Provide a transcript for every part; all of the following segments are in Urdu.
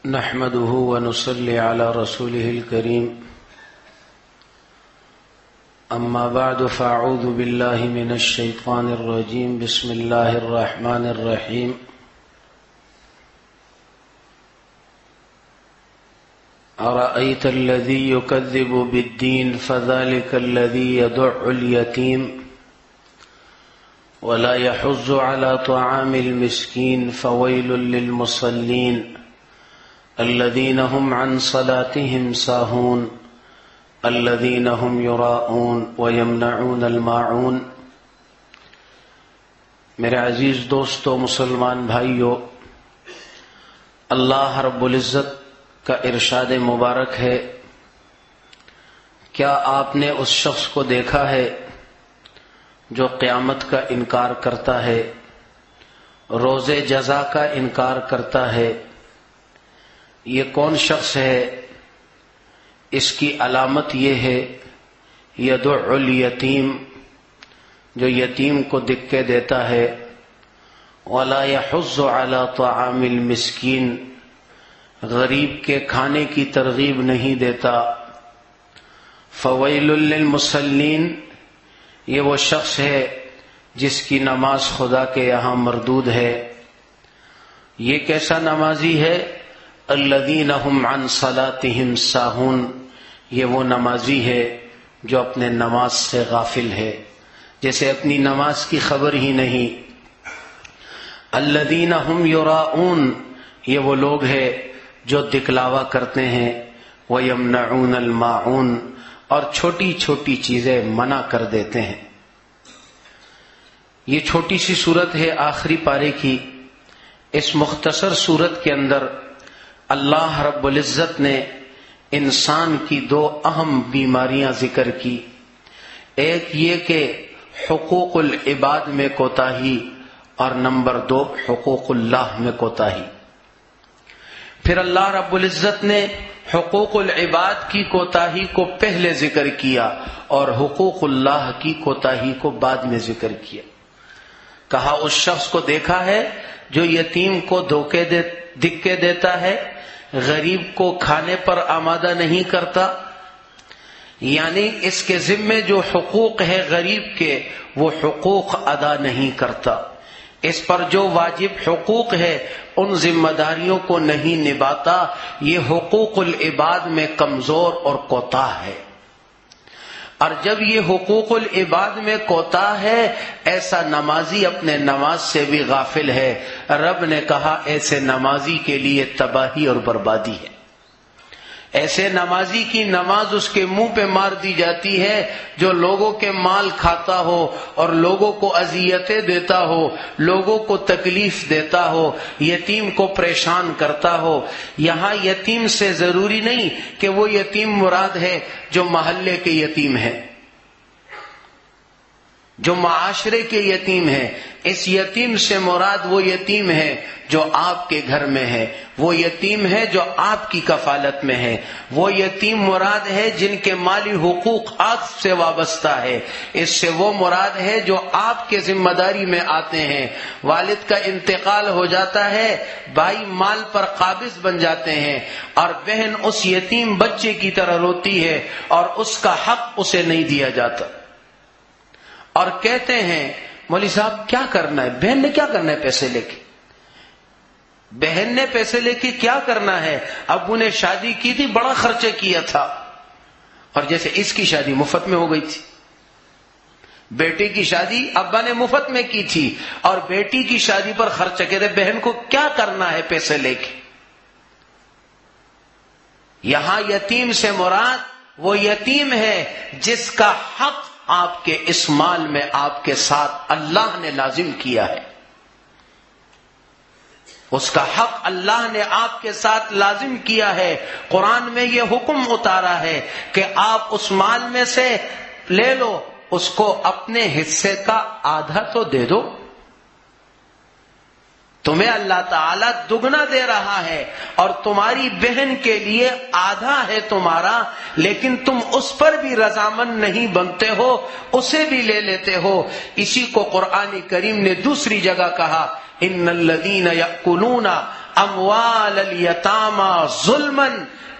نحمده ونصلي على رسوله الكريم أما بعد فأعوذ بالله من الشيطان الرجيم بسم الله الرحمن الرحيم أرأيت الذي يكذب بالدين فذلك الذي يدع اليتيم ولا يحض على طعام المسكين فويل للمصلين الذين هم عن صلاتهم ساهون الذين هم يراءون ويمنعون الماعون۔ میرے عزیز دوستو، مسلمان بھائیو، اللہ رب العزت کا ارشاد مبارک ہے، کیا آپ نے اس شخص کو دیکھا ہے جو قیامت کا انکار کرتا ہے، روز جزا کا انکار کرتا ہے؟ یہ کون شخص ہے؟ اس کی علامت یہ ہے یدع الیتیم، جو یتیم کو دکے دیتا ہے، ولا یحض علی طعام المسکین، غریب کے کھانے کی ترغیب نہیں دیتا۔ فویل للمصلین، یہ وہ شخص ہے جس کی نماز خدا کے یہاں مردود ہے۔ یہ کیسا نمازی ہے؟ الذین هم عن صلاتهم ساہون، یہ وہ نمازی ہے جو اپنے نماز سے غافل ہے، جیسے اپنی نماز کی خبر ہی نہیں۔ الذین هم یراؤون، یہ وہ لوگ ہیں جو دکھلاوا کرتے ہیں، ویمنعون الماعون، اور چھوٹی چھوٹی چیزیں منع کر دیتے ہیں۔ یہ چھوٹی سی صورت ہے آخری پارے کی۔ اس مختصر صورت کے اندر اللہ رب العزت نے انسان کی دو اہم بیماریاں ذکر کی۔ ایک یہ کہ حقوق العباد میں کوتاہی، اور نمبر دو حقوق اللہ میں کوتاہی۔ پھر اللہ رب العزت نے حقوق العباد کی کوتاہی کو پہلے ذکر کیا اور حقوق اللہ کی کوتاہی کو بعد میں ذکر کیا۔ کہا اس شخص کو دیکھا ہے جو یتیم کو دکے دیتا ہے، غریب کو کھانے پر آمادہ نہیں کرتا، یعنی اس کے ذمے جو حقوق ہے غریب کے، وہ حقوق ادا نہیں کرتا، اس پر جو واجب حقوق ہے ان ذمہ داریوں کو نہیں نبھاتا، یہ حقوق العباد میں کمزور اور کوتاہ ہے۔ اور جب یہ حقوق العباد میں کوتاہ ہے، ایسا نمازی اپنے نماز سے بھی غافل ہے۔ رب نے کہا ایسے نمازی کے لیے تباہی اور بربادی ہے۔ ایسے نمازی کی نماز اس کے منہ پہ مار دی جاتی ہے جو لوگوں کے مال کھاتا ہو اور لوگوں کو اذیتیں دیتا ہو، لوگوں کو تکلیف دیتا ہو، یتیم کو پریشان کرتا ہو۔ یہاں یتیم سے ضروری نہیں کہ وہ یتیم مراد ہے جو محلے کے یتیم ہے، جو معاشرے کے یتیم ہے۔ اس یتیم سے مراد وہ یتیم ہے جو آپ کے گھر میں ہے، وہ یتیم ہے جو آپ کی کفالت میں ہے، وہ یتیم مراد ہے جن کے مالی حقوق آپ سے وابستہ ہے۔ اس سے وہ مراد ہے جو آپ کے ذمہ داری میں آتے ہیں۔ والد کا انتقال ہو جاتا ہے، بھائی مال پر قابض بن جاتے ہیں، اور بہن اس یتیم بچے کی طرح روتی ہے اور اس کا حق اسے نہیں دیا جاتا، اور کہتے ہیں مولوی صاحب کیا کرنا ہے؟ بہن نے کیا کرنا ہے پیسے لے کے؟ بہن نے پیسے لے کے کیا کرنا ہے؟ ابو نے شادی کی تھی، بڑا خرچہ کیا تھا، اور جیسے اس کی شادی مفت میں ہو گئی تھی۔ بیٹے کی شادی ابا نے مفت میں کی تھی اور بیٹی کی شادی پر خرچہ کہتے بہن کو کیا کرنا ہے پیسے لے کے؟ یہاں یتیم سے مراد وہ یتیم ہے جس کا حق آپ کے اس مال میں آپ کے ساتھ اللہ نے لازم کیا ہے۔ اس کا حق اللہ نے آپ کے ساتھ لازم کیا ہے۔ قرآن میں یہ حکم اتارا ہے کہ آپ اس مال میں سے لے لو، اس کو اپنے حصے کا آدھا تو دے دو۔ تمہیں اللہ تعالیٰ دگنا دے رہا ہے اور تمہاری بہن کے لیے آدھا ہے تمہارا، لیکن تم اس پر بھی رضامند نہیں بنتے ہو، اسے بھی لے لیتے ہو۔ اسی کو قرآن کریم نے دوسری جگہ کہا ان الذین یأکلون اموال الیتامی ظلما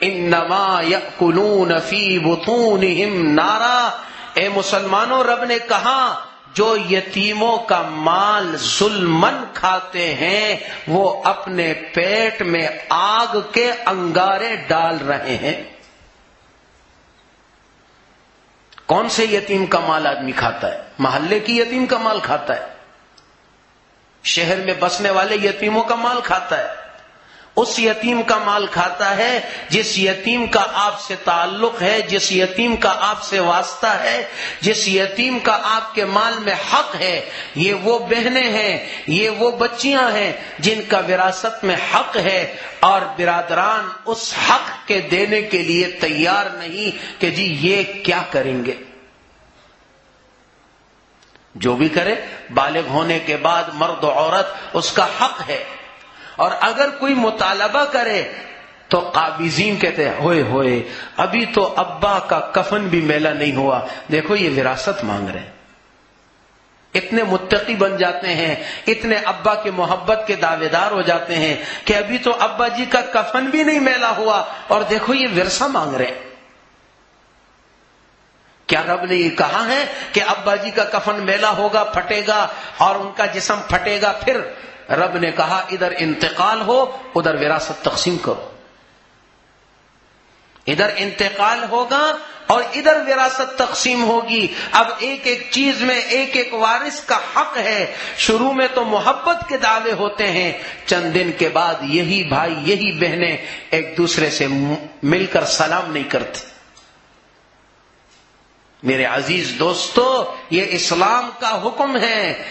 انما یأکلون فی بطونہم نارا۔ اے مسلمانوں، رب نے کہا جو یتیموں کا مال ظلمن کھاتے ہیں وہ اپنے پیٹ میں آگ کے انگارے ڈال رہے ہیں۔ کون سے یتیم کا مال آدمی کھاتا ہے؟ محلے کی یتیم کا مال کھاتا ہے، شہر میں بسنے والے یتیموں کا مال کھاتا ہے، اس یتیم کا مال کھاتا ہے جس یتیم کا آپ سے تعلق ہے، جس یتیم کا آپ سے واسطہ ہے، جس یتیم کا آپ کے مال میں حق ہے۔ یہ وہ بہنیں ہیں، یہ وہ بچیاں ہیں جن کا وراثت میں حق ہے، اور برادران اس حق کے دینے کے لیے تیار نہیں کہ جی یہ کیا کریں گے۔ جو بھی کرے بالغ ہونے کے بعد مرد و عورت اس کا حق ہے، اور اگر کوئی مطالبہ کرے تو قابضین کہتے ہیں ہوئے ہوئے ابھی تو ابا کا کفن بھی میلا نہیں ہوا، دیکھو یہ وراثت مانگ رہے ہیں۔ اتنے متقی بن جاتے ہیں، اتنے ابا کے محبت کے دعوے دار ہو جاتے ہیں کہ ابھی تو ابا جی کا کفن بھی نہیں میلا ہوا اور دیکھو یہ ورثہ مانگ رہے ہیں۔ کیا رب نے یہ کہا ہے کہ ابا جی کا کفن میلا ہوگا، پھٹے گا اور ان کا جسم پھٹے گا؟ پھر رب نے کہا ادھر انتقال ہو ادھر وراثت تقسیم کرو، ادھر انتقال ہوگا اور ادھر وراثت تقسیم ہوگی۔ اب ایک ایک چیز میں ایک ایک وارث کا حق ہے۔ شروع میں تو محبت کے دعوے ہوتے ہیں، چند دن کے بعد یہی بھائی یہی بہنیں ایک دوسرے سے مل کر سلام نہیں کرتے۔ میرے عزیز دوستو، یہ اسلام کا حکم ہے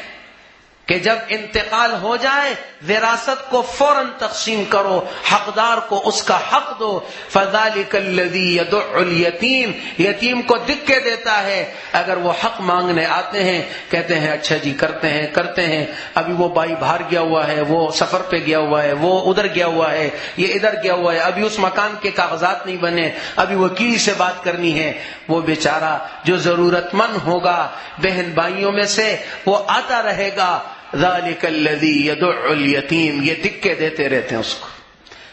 کہ جب انتقال ہو جائے وراثت کو فوراً تقسیم کرو، حقدار کو اس کا حق دو۔ فَذَلِكَ الَّذِي يَدُعُّ الْيَتِيمَ، یتیم کو دکھ دیتا ہے۔ اگر وہ حق مانگنے آتے ہیں کہتے ہیں اچھا جی کرتے ہیں، ابھی وہ بھائی باہر گیا ہوا ہے، وہ سفر پہ گیا ہوا ہے، وہ ادھر گیا ہوا ہے، یہ ادھر گیا ہوا ہے، ابھی اس مکان کے کاغذات نہیں بنے، ابھی وکیل سے بات کرنی ہے۔ وہ بیچارہ جو ضرورت مند ہوگا بہن بھائیوں میں سے وہ آتا رہے گا۔ ذَلِكَ الَّذِي يَدُعُّ الْيَتِيمَ، یہ دکے دیتے رہتے ہیں اس کو،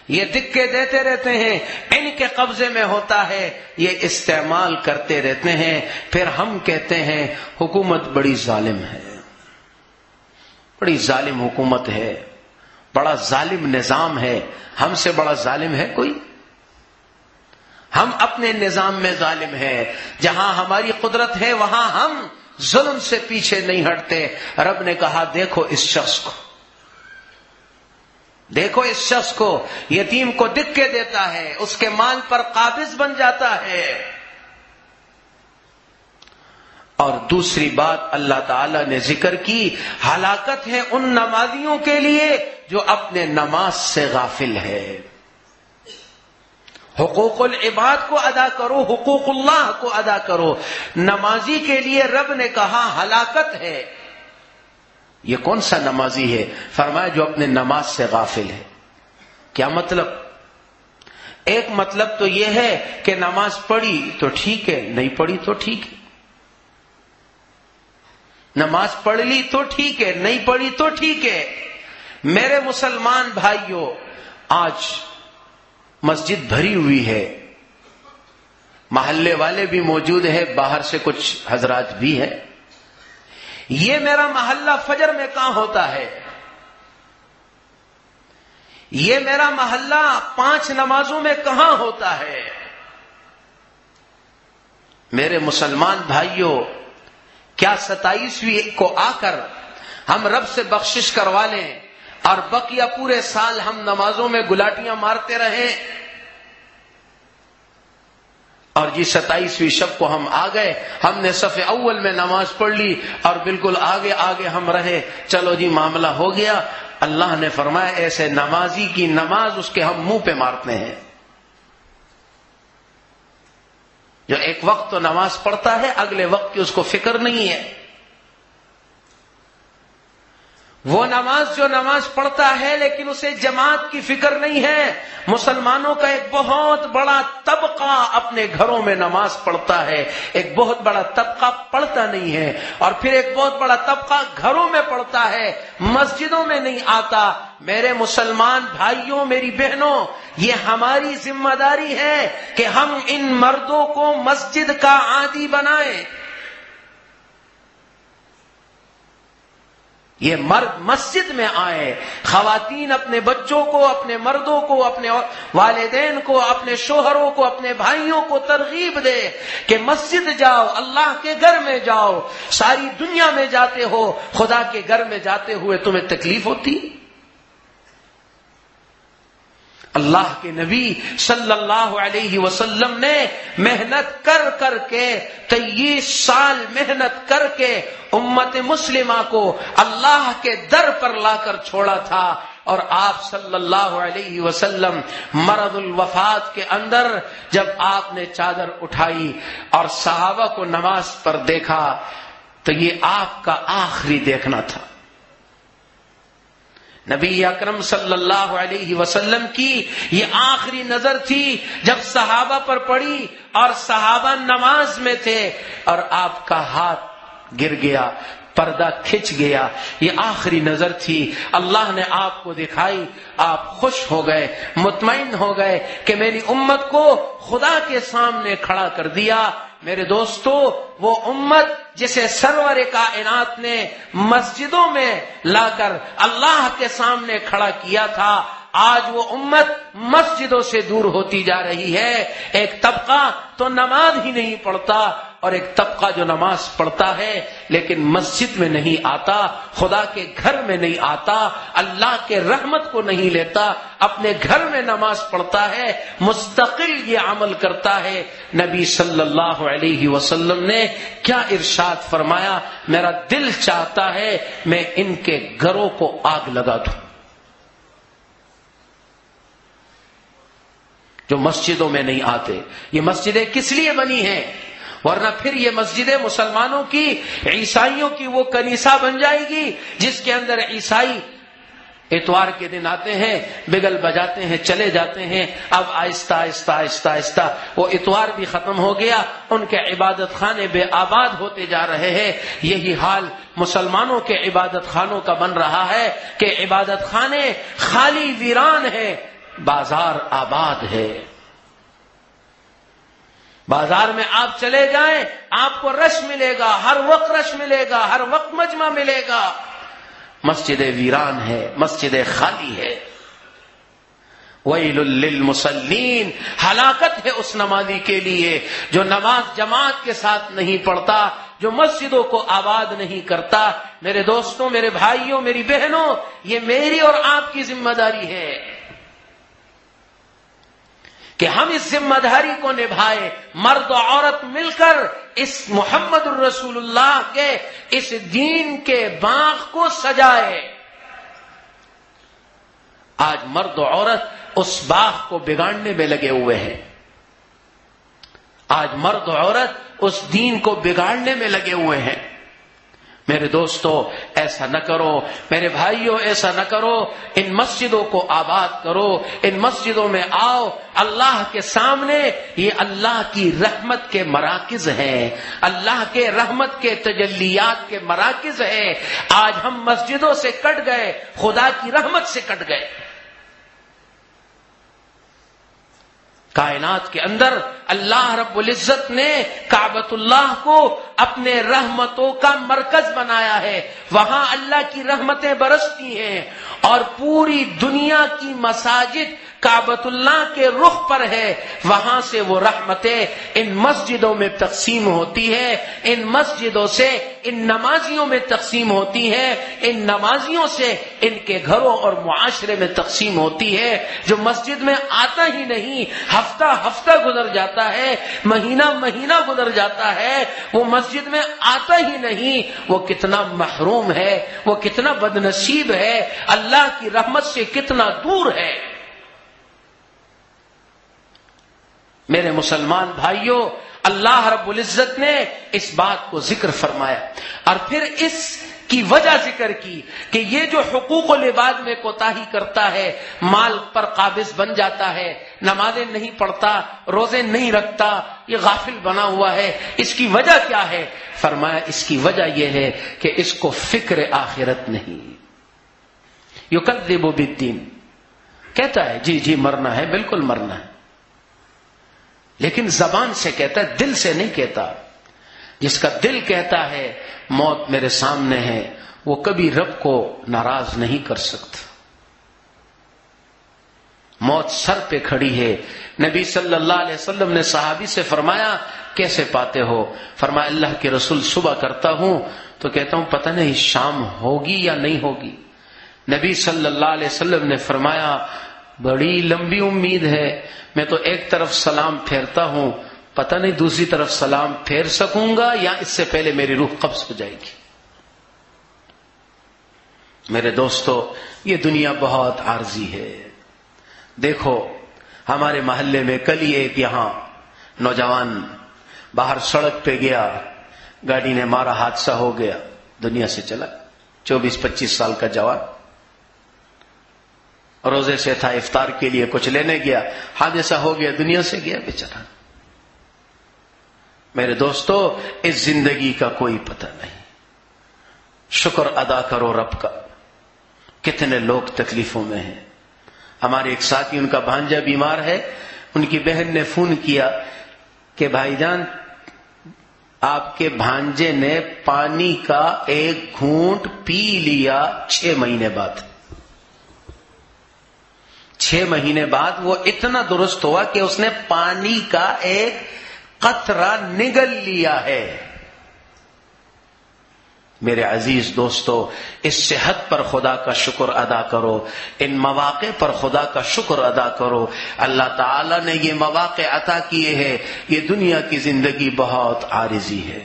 یہ دکے دیتے رہتے ہیں، ان کے قبضے میں ہوتا ہے، یہ استعمال کرتے رہتے ہیں۔ پھر ہم کہتے ہیں حکومت بڑی ظالم ہے، بڑی ظالم حکومت ہے، بڑا ظالم نظام ہے۔ ہم سے بڑا ظالم ہے کوئی؟ ہم اپنے نظام میں ظالم ہیں، جہاں ہماری قدرت ہے وہاں ہم ظلم سے پیچھے نہیں ہٹتے۔ رب نے کہا دیکھو اس شخص کو، دیکھو اس شخص کو، یتیم کو دکے دیتا ہے، اس کے مال پر قابض بن جاتا ہے۔ اور دوسری بات اللہ تعالی نے ذکر کی، ہلاکت ہے ان نمازیوں کے لیے جو اپنے نماز سے غافل ہے۔ حقوق العباد کو ادا کرو، حقوق اللہ کو ادا کرو۔ نمازی کے لیے رب نے کہا ہلاکت ہے۔ یہ کون سا نمازی ہے؟ فرمایا جو اپنے نماز سے غافل ہے۔ کیا مطلب؟ ایک مطلب تو یہ ہے کہ نماز پڑھی تو ٹھیک ہے، نہیں پڑھی تو ٹھیک ہے، نماز پڑھ لی تو ٹھیک ہے، نہیں پڑھی تو ٹھیک ہے۔ میرے مسلمان بھائیوں، آج مسجد بھری ہوئی ہے، محلے والے بھی موجود ہیں، باہر سے کچھ حضرات بھی ہیں۔ یہ میرا محلہ فجر میں کہاں ہوتا ہے؟ یہ میرا محلہ 5 نمازوں میں کہاں ہوتا ہے؟ میرے مسلمان بھائیوں، کیا 27ویں کو آ کر ہم رب سے بخشش کروا لیں اور بقیہ پورے سال ہم نمازوں میں گلاٹیاں مارتے رہیں؟ اور جی 27ویں شب کو ہم آ گئے، ہم نے صف اول میں نماز پڑھ لی اور بالکل آگے آگے ہم رہے، چلو جی معاملہ ہو گیا۔ اللہ نے فرمایا ایسے نمازی کی نماز اس کے ہم منہ پہ مارتے ہیں، جو ایک وقت تو نماز پڑھتا ہے، اگلے وقت کی اس کو فکر نہیں ہے۔ وہ نماز جو نماز پڑھتا ہے لیکن اسے جماعت کی فکر نہیں ہے. مسلمانوں کا ایک بہت بڑا طبقہ اپنے گھروں میں نماز پڑھتا ہے، ایک بہت بڑا طبقہ پڑھتا نہیں ہے، اور پھر ایک بہت بڑا طبقہ گھروں میں پڑھتا ہے، مسجدوں میں نہیں آتا. میرے مسلمان بھائیوں، میری بہنوں، یہ ہماری ذمہ داری ہے کہ ہم ان مردوں کو مسجد کا عادی بنائیں. یہ مرد مسجد میں آئے، خواتین اپنے بچوں کو، اپنے مردوں کو، اپنے والدین کو، اپنے شوہروں کو، اپنے بھائیوں کو ترغیب دے کہ مسجد جاؤ، اللہ کے گھر میں جاؤ. ساری دنیا میں جاتے ہو، خدا کے گھر میں جاتے ہوئے تمہیں تکلیف ہوتی؟ اللہ کے نبی صلی اللہ علیہ وسلم نے محنت کر کر کے 23 سال محنت کر کے امت مسلمہ کو اللہ کے در پر لا کر چھوڑا تھا، اور آپ صلی اللہ علیہ وسلم مرض الوفات کے اندر جب آپ نے چادر اٹھائی اور صحابہ کو نماز پر دیکھا تو یہ آپ کا آخری دیکھنا تھا. نبی اکرم صلی اللہ علیہ وسلم کی یہ آخری نظر تھی جب صحابہ پر پڑی اور صحابہ نماز میں تھے اور آپ کا ہاتھ گر گیا، پردہ کھچ گیا. یہ آخری نظر تھی، اللہ نے آپ کو دکھائی، آپ خوش ہو گئے، مطمئن ہو گئے کہ میری امت کو خدا کے سامنے کھڑا کر دیا. میرے دوستو، وہ امت جسے سرور کائنات نے مسجدوں میں لا کر اللہ کے سامنے کھڑا کیا تھا، آج وہ امت مسجدوں سے دور ہوتی جا رہی ہے. ایک طبقہ تو نماز ہی نہیں پڑھتا، اور ایک طبقہ جو نماز پڑھتا ہے لیکن مسجد میں نہیں آتا، خدا کے گھر میں نہیں آتا، اللہ کے رحمت کو نہیں لیتا، اپنے گھر میں نماز پڑھتا ہے، مستقل یہ عمل کرتا ہے. نبی صلی اللہ علیہ وسلم نے کیا ارشاد فرمایا؟ میرا دل چاہتا ہے میں ان کے گھروں کو آگ لگا دوں. جو مسجدوں میں نہیں آتے. یہ مسجدیں کس لیے بنی ہیں؟ ورنہ پھر یہ مسجدیں مسلمانوں کی، عیسائیوں کی وہ کنیسہ بن جائے گی جس کے اندر عیسائی اتوار کے دن آتے ہیں، بگل بجاتے ہیں، چلے جاتے ہیں. اب آہستہ آہستہ آہستہ آہستہ وہ اتوار بھی ختم ہو گیا، ان کے عبادت خانے بے آباد ہوتے جا رہے ہیں. یہی حال مسلمانوں کے عبادت خانوں کا بن رہا ہے کہ عبادت خانے خالی ویران ہیں، بازار آباد ہے. بازار میں آپ چلے جائیں، آپ کو رش ملے گا، ہر وقت رش ملے گا، ہر وقت مجمع ملے گا. مسجد ویران ہے، مسجد خالی ہے. ویل للمصلین، ہلاکت ہے اس نمازی کے لیے جو نماز جماعت کے ساتھ نہیں پڑھتا، جو مسجدوں کو آباد نہیں کرتا. میرے دوستوں، میرے بھائیوں، میری بہنوں، یہ میری اور آپ کی ذمہ داری ہے کہ ہم اس ذمہ داری کو نبھائے، مرد و عورت مل کر اس محمد الرسول اللہ کے اس دین کے باغ کو سجائے. آج مرد و عورت اس باغ کو بگاڑنے میں لگے ہوئے ہیں. آج مرد و عورت اس دین کو بگاڑنے میں لگے ہوئے ہیں. میرے دوستو، ایسا نہ کرو، میرے بھائیوں ایسا نہ کرو. ان مسجدوں کو آباد کرو، ان مسجدوں میں آؤ. اللہ کے سامنے یہ اللہ کی رحمت کے مراکز ہیں، اللہ کے رحمت کے تجلیات کے مراکز ہیں. آج ہم مسجدوں سے کٹ گئے، خدا کی رحمت سے کٹ گئے. کائنات کے اندر اللہ رب العزت نے کعبۃ اللہ کو اپنے رحمتوں کا مرکز بنایا ہے. وہاں اللہ کی رحمتیں برستی ہیں اور پوری دنیا کی مساجد کعبۃ اللہ کے رخ پر ہے. وہاں سے وہ رحمتیں ان مسجدوں میں تقسیم ہوتی ہے، ان مسجدوں سے ان نمازیوں میں تقسیم ہوتی ہے، ان نمازیوں سے ان کے گھروں اور معاشرے میں تقسیم ہوتی ہے. جو مسجد میں آتا ہی نہیں، ہفتہ ہفتہ گزر جاتا ہے، مہینہ مہینہ گزر جاتا ہے، وہ مسجد میں آتا ہی نہیں، وہ کتنا محروم ہے، وہ کتنا بدنصیب ہے، اللہ کی رحمت سے کتنا دور ہے. میرے مسلمان بھائیوں، اللہ رب العزت نے اس بات کو ذکر فرمایا اور پھر اس کی وجہ ذکر کی کہ یہ جو حقوق العباد میں کوتاہی کرتا ہے، مال پر قابض بن جاتا ہے، نمازیں نہیں پڑھتا، روزے نہیں رکھتا، یہ غافل بنا ہوا ہے، اس کی وجہ کیا ہے؟ فرمایا اس کی وجہ یہ ہے کہ اس کو فکر آخرت نہیں۔ یکذب بالدین، کہتا ہے جی مرنا ہے، بالکل مرنا ہے، لیکن زبان سے کہتا ہے، دل سے نہیں کہتا۔ جس کا دل کہتا ہے موت میرے سامنے ہے، وہ کبھی رب کو ناراض نہیں کر سکتا۔ موت سر پہ کھڑی ہے۔ نبی صلی اللہ علیہ وسلم نے صحابی سے فرمایا کیسے پاتے ہو؟ فرمایا اللہ کے رسول صبح کرتا ہوں تو کہتا ہوں پتہ نہیں شام ہوگی یا نہیں ہوگی۔ نبی صلی اللہ علیہ وسلم نے فرمایا بڑی لمبی امید ہے، میں تو ایک طرف سلام پھیرتا ہوں، پتہ نہیں دوسری طرف سلام پھیر سکوں گا یا اس سے پہلے میری روح قبض ہو جائے گی۔ میرے دوستو، یہ دنیا بہت عارضی ہے۔ دیکھو ہمارے محلے میں کل ہی ایک یہاں نوجوان باہر سڑک پہ گیا، گاڑی نے مارا، حادثہ ہو گیا، دنیا سے چلا، 24-25 سال کا جوان، روزے سے تھا، افطار کے لیے کچھ لینے گیا، حادثہ ہو گیا، دنیا سے گیا بیچارہ۔ میرے دوستو، اس زندگی کا کوئی پتہ نہیں۔ شکر ادا کرو رب کا۔ کتنے لوگ تکلیفوں میں ہیں۔ ہمارے ایک ساتھی، ان کا بھانجا بیمار ہے، ان کی بہن نے فون کیا کہ بھائی جان آپ کے بھانجے نے پانی کا ایک گھونٹ پی لیا 6 مہینے بعد۔ 6 مہینے بعد وہ اتنا درست ہوا کہ اس نے پانی کا ایک قطرہ نگل لیا ہے۔ میرے عزیز دوستو، اس صحت پر خدا کا شکر ادا کرو، ان مواقع پر خدا کا شکر ادا کرو۔ اللہ تعالی نے یہ مواقع عطا کیے ہیں۔ یہ دنیا کی زندگی بہت عارضی ہے،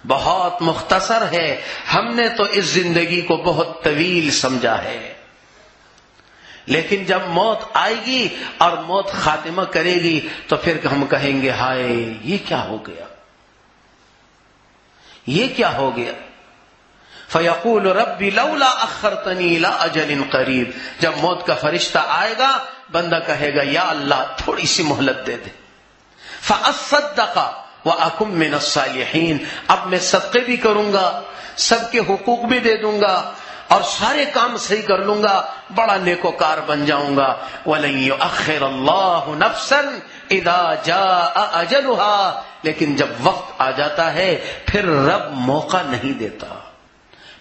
بہت مختصر ہے۔ ہم نے تو اس زندگی کو بہت طویل سمجھا ہے، لیکن جب موت آئے گی اور موت خاتمہ کرے گی تو پھر ہم کہیں گے ہائے یہ کیا ہو گیا، یہ کیا ہو گیا۔ فَيَقُولُ رَبِّ لَوْلَا أَخَّرْتَنِي إِلَىٰ أَجَلٍ قَرِيبٍ، جب موت کا فرشتہ آئے گا بندہ کہے گا یا اللہ تھوڑی سی مہلت دے دے۔ فَأَصَّدَّقَ وَأَكُن مِّنَ الصَّالِحِينَ، اب میں صدقے بھی کروں گا، سب کے حقوق بھی دے دوں گا اور سارے کام صحیح کر لوں گا، بڑا نیکوکار بن جاؤں گا۔ وَلَن يُؤَخِّرَ اللَّهُ نَفْسًا اذا جاء اجلها، لیکن جب وقت آ جاتا ہے پھر رب موقع نہیں دیتا،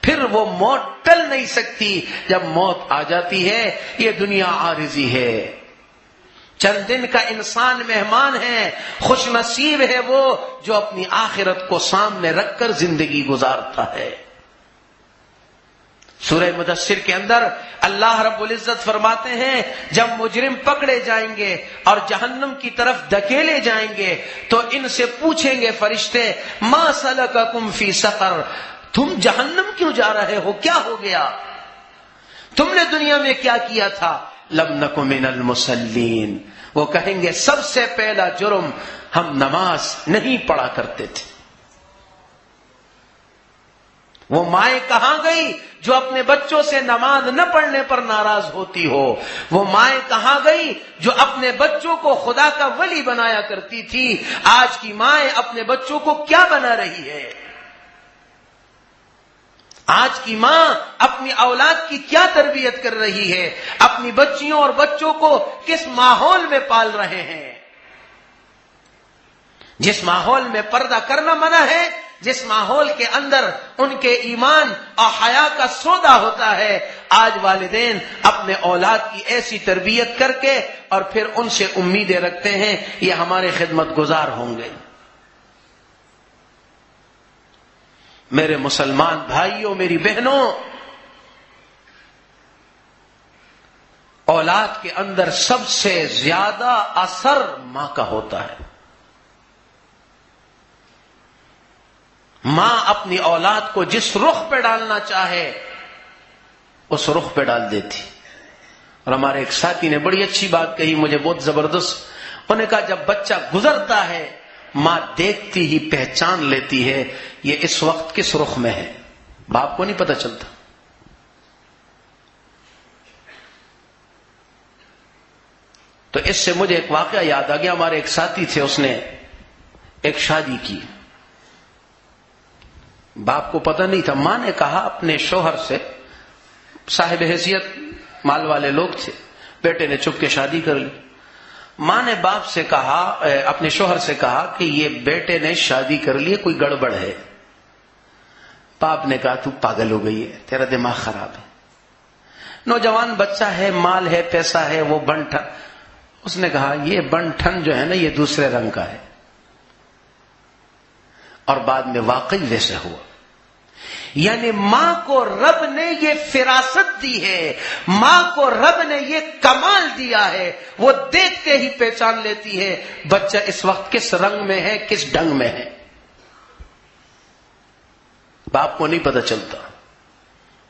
پھر وہ موت ٹل نہیں سکتی۔ جب موت آ جاتی ہے، یہ دنیا عارضی ہے، چند دن کا انسان مہمان ہے، خوش نصیب ہے وہ جو اپنی آخرت کو سامنے رکھ کر زندگی گزارتا ہے۔ سورہ مدثر کے اندر اللہ رب العزت فرماتے ہیں جب مجرم پکڑے جائیں گے اور جہنم کی طرف دھکیلے جائیں گے تو ان سے پوچھیں گے فرشتے ما سلککم فی سقر، تم جہنم کیوں جا رہے ہو، کیا ہو گیا، تم نے دنیا میں کیا کیا تھا؟ لم نک من المصلین، وہ کہیں گے سب سے پہلا جرم ہم نماز نہیں پڑھا کرتے تھے۔ وہ مائیں کہاں گئی جو اپنے بچوں سے نماز نہ پڑھنے پر ناراض ہوتی ہو؟ وہ مائیں کہاں گئی جو اپنے بچوں کو خدا کا ولی بنایا کرتی تھی؟ آج کی مائیں اپنے بچوں کو کیا بنا رہی ہے؟ آج کی ماں اپنی اولاد کی کیا تربیت کر رہی ہے؟ اپنی بچیوں اور بچوں کو کس ماحول میں پال رہے ہیں؟ جس ماحول میں پردہ کرنا منع ہے، جس ماحول کے اندر ان کے ایمان اور حیا کا سودا ہوتا ہے، آج والدین اپنے اولاد کی ایسی تربیت کر کے اور پھر ان سے امیدیں رکھتے ہیں یہ ہمارے خدمت گزار ہوں گے۔ میرے مسلمان بھائیوں، میری بہنوں، اولاد کے اندر سب سے زیادہ اثر ماں کا ہوتا ہے۔ ماں اپنی اولاد کو جس رخ پہ ڈالنا چاہے اس رخ پہ ڈال دیتی۔ اور ہمارے ایک ساتھی نے بڑی اچھی بات کہی، مجھے بہت زبردست، انہوں نے کہا جب بچہ گزرتا ہے ماں دیکھتی ہی پہچان لیتی ہے یہ اس وقت کس رخ میں ہے۔ باپ کو نہیں پتہ چلتا. تو اس سے مجھے ایک واقعہ یاد آ گیا. ہمارے ایک ساتھی تھے, اس نے ایک شادی کی, باپ کو پتہ نہیں تھا. ماں نے کہا اپنے شوہر سے, صاحب حیثیت مال والے لوگ تھے, بیٹے نے چپ کے شادی کر لی. ماں نے باپ سے کہا, اپنے شوہر سے کہا کہ یہ بیٹے نے شادی کر لی, کوئی گڑبڑ ہے. باپ نے کہا تو پاگل ہو گئی ہے, تیرا دماغ خراب ہے, نوجوان بچہ ہے, مال ہے, پیسہ ہے, وہ بن ٹھن. اس نے کہا یہ بن ٹھن جو ہے نا یہ دوسرے رنگ کا ہے. اور بعد میں واقعی ویسے ہوا. یعنی ماں کو رب نے یہ فراست دی ہے, ماں کو رب نے یہ کمال دیا ہے, وہ دیکھ کے ہی پہچان لیتی ہے بچہ اس وقت کس رنگ میں ہے, کس ڈنگ میں ہے. باپ کو نہیں پتہ چلتا,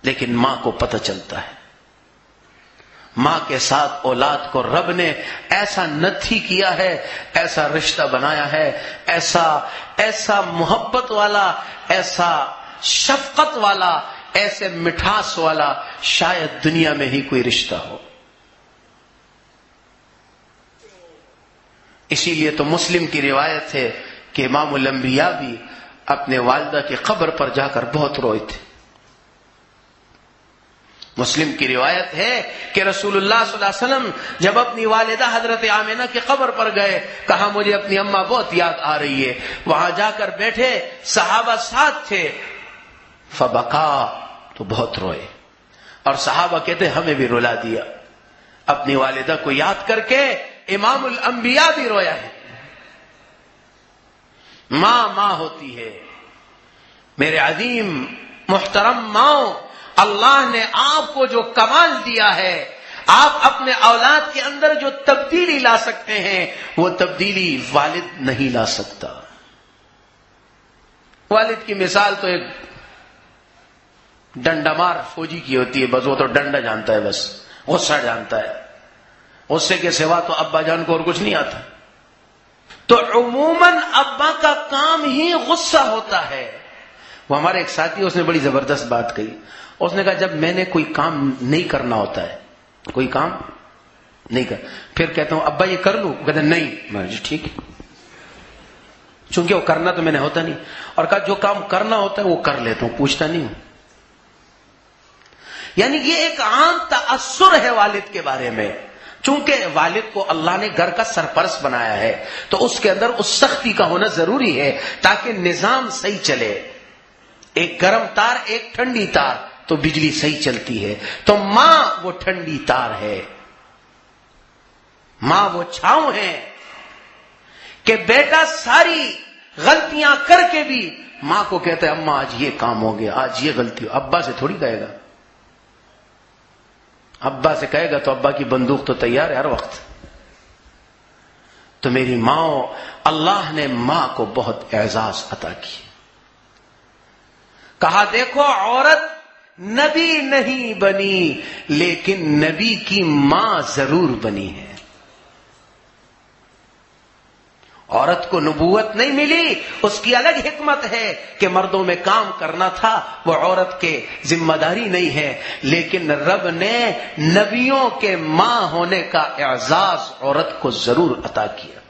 لیکن ماں کو پتہ چلتا ہے. ماں کے ساتھ اولاد کو رب نے ایسا نتھی کیا ہے, ایسا رشتہ بنایا ہے, ایسا محبت والا, ایسا شفقت والا, ایسے مٹھاس والا شاید دنیا میں ہی کوئی رشتہ ہو. اسی لیے تو مسلم کی روایت ہے کہ امام الانبیاء بھی اپنے والدہ کی قبر پر جا کر بہت روئے تھے. مسلم کی روایت ہے کہ رسول اللہ صلی اللہ علیہ وسلم جب اپنی والدہ حضرت آمنہ کی قبر پر گئے, کہا مجھے اپنی اماں بہت یاد آ رہی ہے. وہاں جا کر بیٹھے, صحابہ ساتھ تھے, فبکا, تو بہت روئے. اور صحابہ کہتے ہمیں بھی رلا دیا. اپنی والدہ کو یاد کر کے امام الانبیاء بھی رویا ہے. ماں ہوتی ہے. میرے عظیم محترم ماں, اللہ نے آپ کو جو کمال دیا ہے, آپ اپنے اولاد کے اندر جو تبدیلی لا سکتے ہیں وہ تبدیلی والد نہیں لا سکتا. والد کی مثال تو ایک ڈنڈا مار فوجی کی ہوتی ہے, بس وہ تو ڈنڈا جانتا ہے, بس غصہ جانتا ہے, غصے کے سوا تو ابا جان کو اور کچھ نہیں آتا. تو عموماً ابا کا کام ہی غصہ ہوتا ہے. وہ ہمارے ایک ساتھی, اس نے بڑی زبردست بات کہی. اس نے کہا جب میں نے کوئی کام نہیں کرنا ہوتا ہے, کوئی کام نہیں کر, پھر کہتا ہوں ابا یہ کر لوں, کہتے ہیں نہیں. میں جی ٹھیک ہے, چونکہ وہ کرنا تو میں نے ہوتا نہیں. اور کہا جو کام کرنا ہوتا ہے وہ کر لیتا ہوں, پوچھتا نہیں ہوں. یعنی یہ ایک عام تاثر ہے والد کے بارے میں. چونکہ والد کو اللہ نے گھر کا سرپرست بنایا ہے تو اس کے اندر اس سختی کا ہونا ضروری ہے تاکہ نظام صحیح چلے. ایک گرم تار, ایک ٹھنڈی تار, تو بجلی صحیح چلتی ہے. تو ماں وہ ٹھنڈی تار ہے, ماں وہ چھاؤں ہے کہ بیٹا ساری غلطیاں کر کے بھی ماں کو کہتا ہے اماں آج یہ کام ہو گیا, آج یہ غلطی ہو. ابا سے تھوڑی کہے گا, ابا سے کہے گا تو ابا کی بندوق تو تیار ہے ہر وقت. تو میری ماں, اللہ نے ماں کو بہت اعزاز عطا کیا. کہا دیکھو عورت نبی نہیں بنی لیکن نبی کی ماں ضرور بنی ہے. عورت کو نبوت نہیں ملی, اس کی الگ حکمت ہے کہ مردوں میں کام کرنا تھا, وہ عورت کے ذمہ داری نہیں ہے. لیکن رب نے نبیوں کے ماں ہونے کا اعزاز عورت کو ضرور عطا کیا.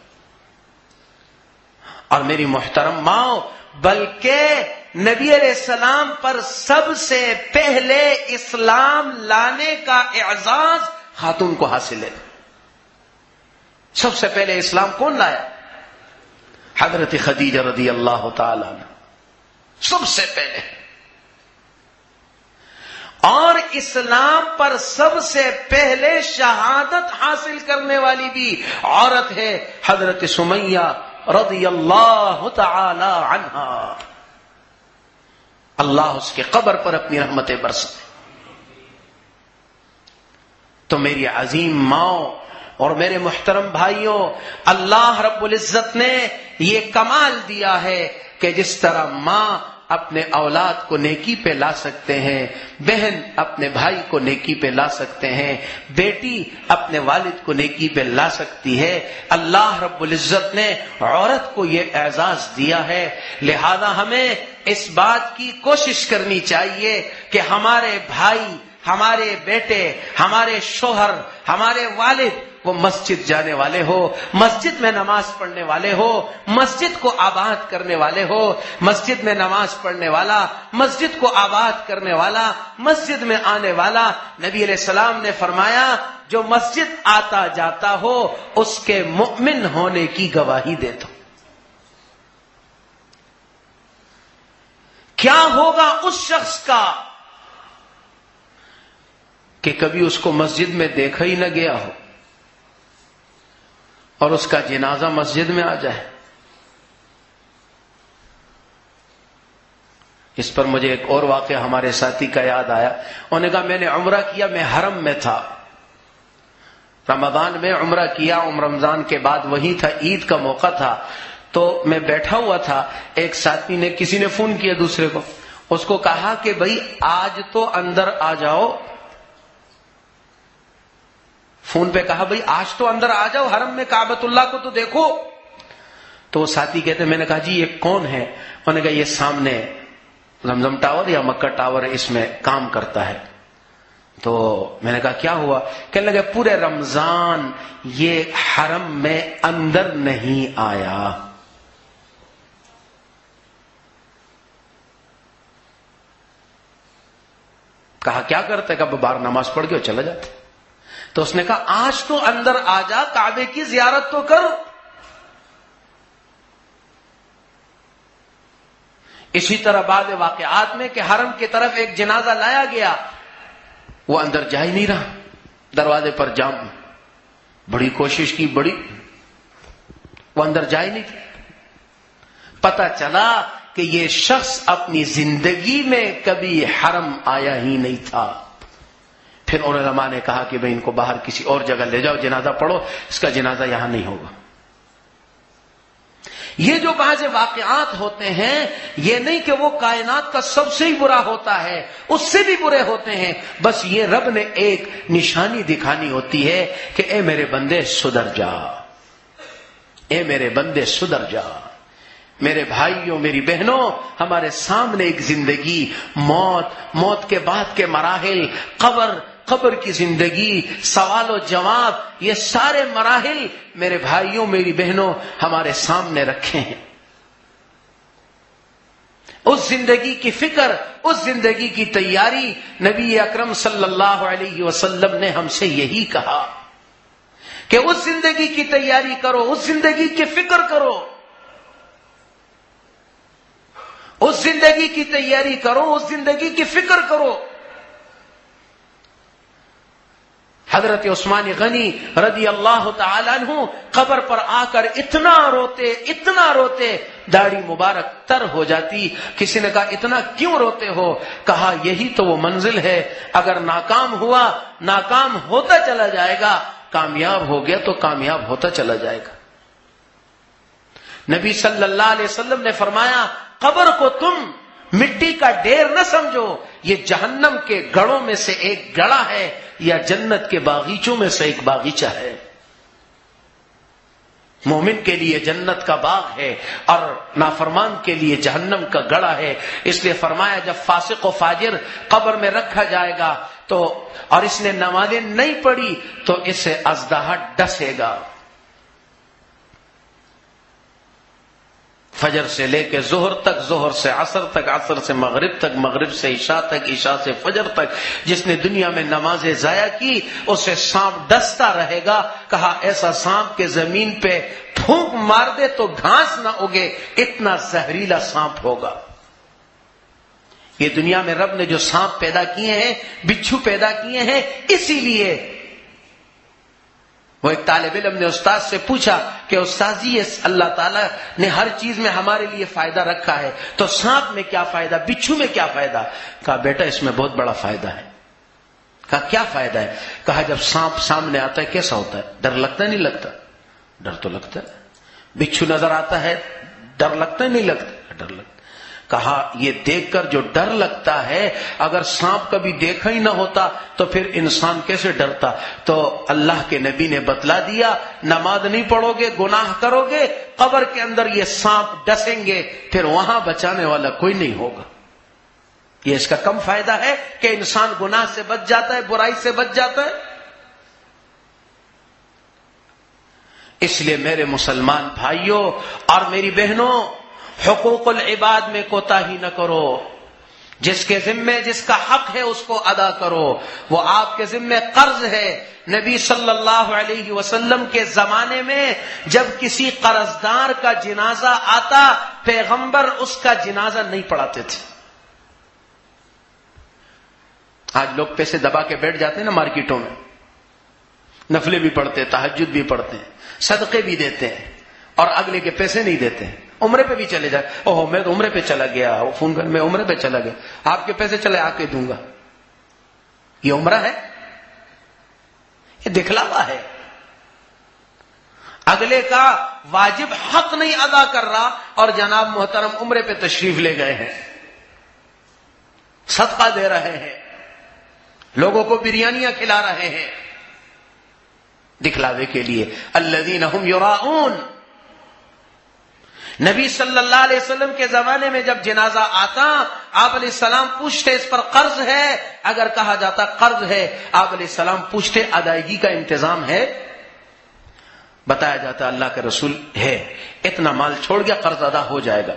اور میری محترم ماں, بلکہ نبی علیہ السلام پر سب سے پہلے اسلام لانے کا اعزاز خاتون کو حاصل ہے. سب سے پہلے اسلام کون لایا؟ حضرت خدیجہ رضی اللہ تعالی عنہ, سب سے پہلے. اور اسلام پر سب سے پہلے شہادت حاصل کرنے والی بھی عورت ہے, حضرت سمیہ رضی اللہ تعالی عنہا. اللہ اس کے قبر پر اپنی رحمتیں برسائے. تو میری عظیم ماں اور میرے محترم بھائیوں, اللہ رب العزت نے یہ کمال دیا ہے کہ جس طرح ماں اپنے اولاد کو نیکی پہ لا سکتے ہیں، بہن اپنے بھائی کو نیکی پہ لا سکتے ہیں، بیٹی اپنے والد کو نیکی پہ لا سکتی ہے۔ اللہ رب العزت نے عورت کو یہ اعزاز دیا ہے، لہذا ہمیں اس بات کی کوشش کرنی چاہیے کہ ہمارے بھائی، ہمارے بیٹے، ہمارے شوہر، ہمارے والد وہ مسجد جانے والے ہو، مسجد میں نماز پڑھنے والے ہو، مسجد کو آباد کرنے والے ہو۔ مسجد میں نماز پڑھنے والا، مسجد کو آباد کرنے والا، مسجد میں آنے والا، نبی علیہ السلام نے فرمایا جو مسجد آتا جاتا ہو اس کے مؤمن ہونے کی گواہی دیتا۔ کیا ہوگا اس شخص کا کہ کبھی اس کو مسجد میں دیکھا ہی نہ گیا ہو اور اس کا جنازہ مسجد میں آ جائے۔ اس پر مجھے ایک اور واقعہ ہمارے ساتھی کا یاد آیا۔ انہوں نے کہا میں نے عمرہ کیا، میں حرم میں تھا، رمضان میں عمرہ کیا، رمضان کے بعد وہی تھا، عید کا موقع تھا، تو میں بیٹھا ہوا تھا، ایک ساتھی نے، کسی نے فون کیا دوسرے کو، اس کو کہا کہ بھائی آج تو اندر آ جاؤ، فون پہ کہا بھائی آج تو اندر آ جاؤ، حرم میں کعبۃ اللہ کو تو دیکھو۔ تو وہ ساتھی کہتے ہیں، میں نے کہا جی یہ کون ہے؟ انہوں نے کہا یہ سامنے زمزم ٹاور یا مکہ ٹاور اس میں کام کرتا ہے۔ تو میں نے کہا کیا ہوا؟ کہنے لگے پورے رمضان یہ حرم میں اندر نہیں آیا۔ کہا کیا کرتے؟ کہا باہر نماز پڑھ کے چلا جاتے۔ تو اس نے کہا آج تو اندر آ جا، کعبے کی زیارت تو کر۔ اسی طرح بعض واقعات میں کہ حرم کی طرف ایک جنازہ لایا گیا، وہ اندر جا ہی نہیں رہا، دروازے پر جام، بڑی کوشش کی، وہ اندر جا ہی نہیں۔ پتہ چلا کہ یہ شخص اپنی زندگی میں کبھی حرم آیا ہی نہیں تھا۔ پھر علماء نے کہا کہ بھئی ان کو باہر کسی اور جگہ لے جاؤ، جنازہ پڑھو، اس کا جنازہ یہاں نہیں ہوگا۔ یہ جو بعض واقعات ہوتے ہیں، یہ نہیں کہ وہ کائنات کا سب سے ہی برا ہوتا ہے، اس سے بھی برے ہوتے ہیں، بس یہ رب نے ایک نشانی دکھانی ہوتی ہے کہ اے میرے بندے سدھر جا، اے میرے بندے سدھر جا۔ میرے بھائیوں، میری بہنوں، ہمارے سامنے ایک زندگی، موت کے بعد کے مراحل، قبر کی زندگی، سوال و جواب، یہ سارے مراحل میرے بھائیوں، میری بہنوں ہمارے سامنے رکھے ہیں۔ اس زندگی کی فکر، اس زندگی کی تیاری، نبی اکرم صلی اللہ علیہ وسلم نے ہم سے یہی کہا کہ اس زندگی کی تیاری کرو، اس زندگی کی فکر کرو، اس زندگی کی تیاری کرو، اس زندگی کی فکر کرو۔ حضرت عثمان غنی رضی اللہ تعالیٰ عنہ قبر پر آ کر اتنا روتے داڑھی مبارک تر ہو جاتی۔ کسی نے کہا اتنا کیوں روتے ہو؟ کہا یہی تو وہ منزل ہے، اگر ناکام ہوا، ناکام ہوتا چلا جائے گا، کامیاب ہو گیا تو کامیاب ہوتا چلا جائے گا۔ نبی صلی اللہ علیہ وسلم نے فرمایا قبر کو تم مٹی کا ڈھیر نہ سمجھو، یہ جہنم کے گڑھوں میں سے ایک گڑھا ہے یا جنت کے باغیچوں میں سے ایک باغیچہ ہے۔ مومن کے لیے جنت کا باغ ہے اور نافرمان کے لیے جہنم کا گڑھا ہے۔ اس لیے فرمایا جب فاسق و فاجر قبر میں رکھا جائے گا تو اور اس نے نمازیں نہیں پڑھی تو اسے اژدہا ڈسے گا۔ فجر سے لے کے ظہر تک، ظہر سے عصر تک، عصر سے مغرب تک، مغرب سے عشاء تک، عشاء سے فجر تک، جس نے دنیا میں نمازیں ضائع کی اسے سانپ ڈستا رہے گا۔ کہا ایسا سانپ کے زمین پہ پھونک مار دے تو گھاس نہ اگے، اتنا زہریلا سانپ ہوگا۔ یہ دنیا میں رب نے جو سانپ پیدا کیے ہیں، بچھو پیدا کیے ہیں، اسی لیے وہ ایک طالب علم نے استاد سے پوچھا کہ استاد جی اللہ تعالیٰ نے ہر چیز میں ہمارے لیے فائدہ رکھا ہے، تو سانپ میں کیا فائدہ، بچھو میں کیا فائدہ؟ کہا بیٹا اس میں بہت بڑا فائدہ ہے۔ کہا کیا فائدہ ہے؟ کہا جب سانپ سامنے آتا ہے کیسا ہوتا ہے؟ ڈر لگتا ہے نہیں لگتا؟ ڈر تو لگتا ہے۔ بچھو نظر آتا ہے ڈر لگتا ہے نہیں لگتا؟ ڈر لگتا ہے۔ کہا یہ دیکھ کر جو ڈر لگتا ہے، اگر سانپ کبھی دیکھا ہی نہ ہوتا تو پھر انسان کیسے ڈرتا؟ تو اللہ کے نبی نے بتلا دیا، نماز نہیں پڑھو گے، گناہ کرو گے، قبر کے اندر یہ سانپ ڈسیں گے، پھر وہاں بچانے والا کوئی نہیں ہوگا۔ یہ اس کا کم فائدہ ہے کہ انسان گناہ سے بچ جاتا ہے، برائی سے بچ جاتا ہے۔ اس لیے میرے مسلمان بھائیوں اور میری بہنوں، حقوق العباد میں کوتاہی نہ کرو۔ جس کے ذمے جس کا حق ہے اس کو ادا کرو۔ وہ آپ کے ذمے قرض ہے۔ نبی صلی اللہ علیہ وسلم کے زمانے میں جب کسی قرضدار کا جنازہ آتا، پیغمبر اس کا جنازہ نہیں پڑھاتے تھے۔ آج لوگ پیسے دبا کے بیٹھ جاتے ہیں نا مارکیٹوں میں، نفلیں بھی پڑھتے ہیں، تہجد بھی پڑھتے ہیں، صدقے بھی دیتے ہیں، اور اگلے کے پیسے نہیں دیتے ہیں۔ عمرے پہ بھی چلے جائے، اوہ میں تو عمرے پہ چلا گیا، وہ فون کر میں عمرے پہ چلا گیا، آپ کے پیسے چلے آ کے دوں گا۔ یہ عمرہ ہے؟ یہ دکھلاوا ہے۔ اگلے کا واجب حق نہیں ادا کر رہا اور جناب محترم عمرے پہ تشریف لے گئے ہیں، صدقہ دے رہے ہیں، لوگوں کو بریانیاں کھلا رہے ہیں دکھلاوے کے لیے۔ الذین ھم یراؤون۔ نبی صلی اللہ علیہ وسلم کے زمانے میں جب جنازہ آتا، آپ علیہ السلام پوچھتے اس پر قرض ہے؟ اگر کہا جاتا قرض ہے، آپ علیہ السلام پوچھتے ادائیگی کا انتظام ہے؟ بتایا جاتا اللہ کے رسول ہے، اتنا مال چھوڑ گیا، قرض ادا ہو جائے گا۔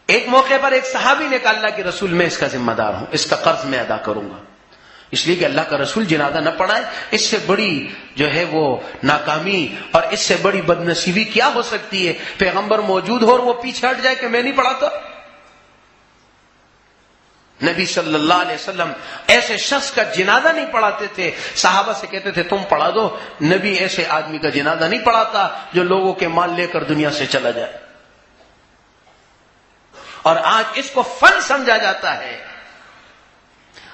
ایک موقع پر ایک صحابی نے کہا اللہ کے رسول میں اس کا ذمہ دار ہوں، اس کا قرض میں ادا کروں گا، اس لیے کہ اللہ کا رسول جنازہ نہ پڑھائے، اس سے بڑی جو ہے وہ ناکامی اور اس سے بڑی بدنصیبی کیا ہو سکتی ہے؟ پیغمبر موجود ہو اور وہ پیچھے ہٹ جائے کہ میں نہیں پڑھاتا۔ نبی صلی اللہ علیہ وسلم ایسے شخص کا جنازہ نہیں پڑھاتے تھے، صحابہ سے کہتے تھے تم پڑھا دو۔ نبی ایسے آدمی کا جنازہ نہیں پڑھاتا جو لوگوں کے مال لے کر دنیا سے چلا جائے۔ اور آج اس کو فن سمجھا جاتا ہے،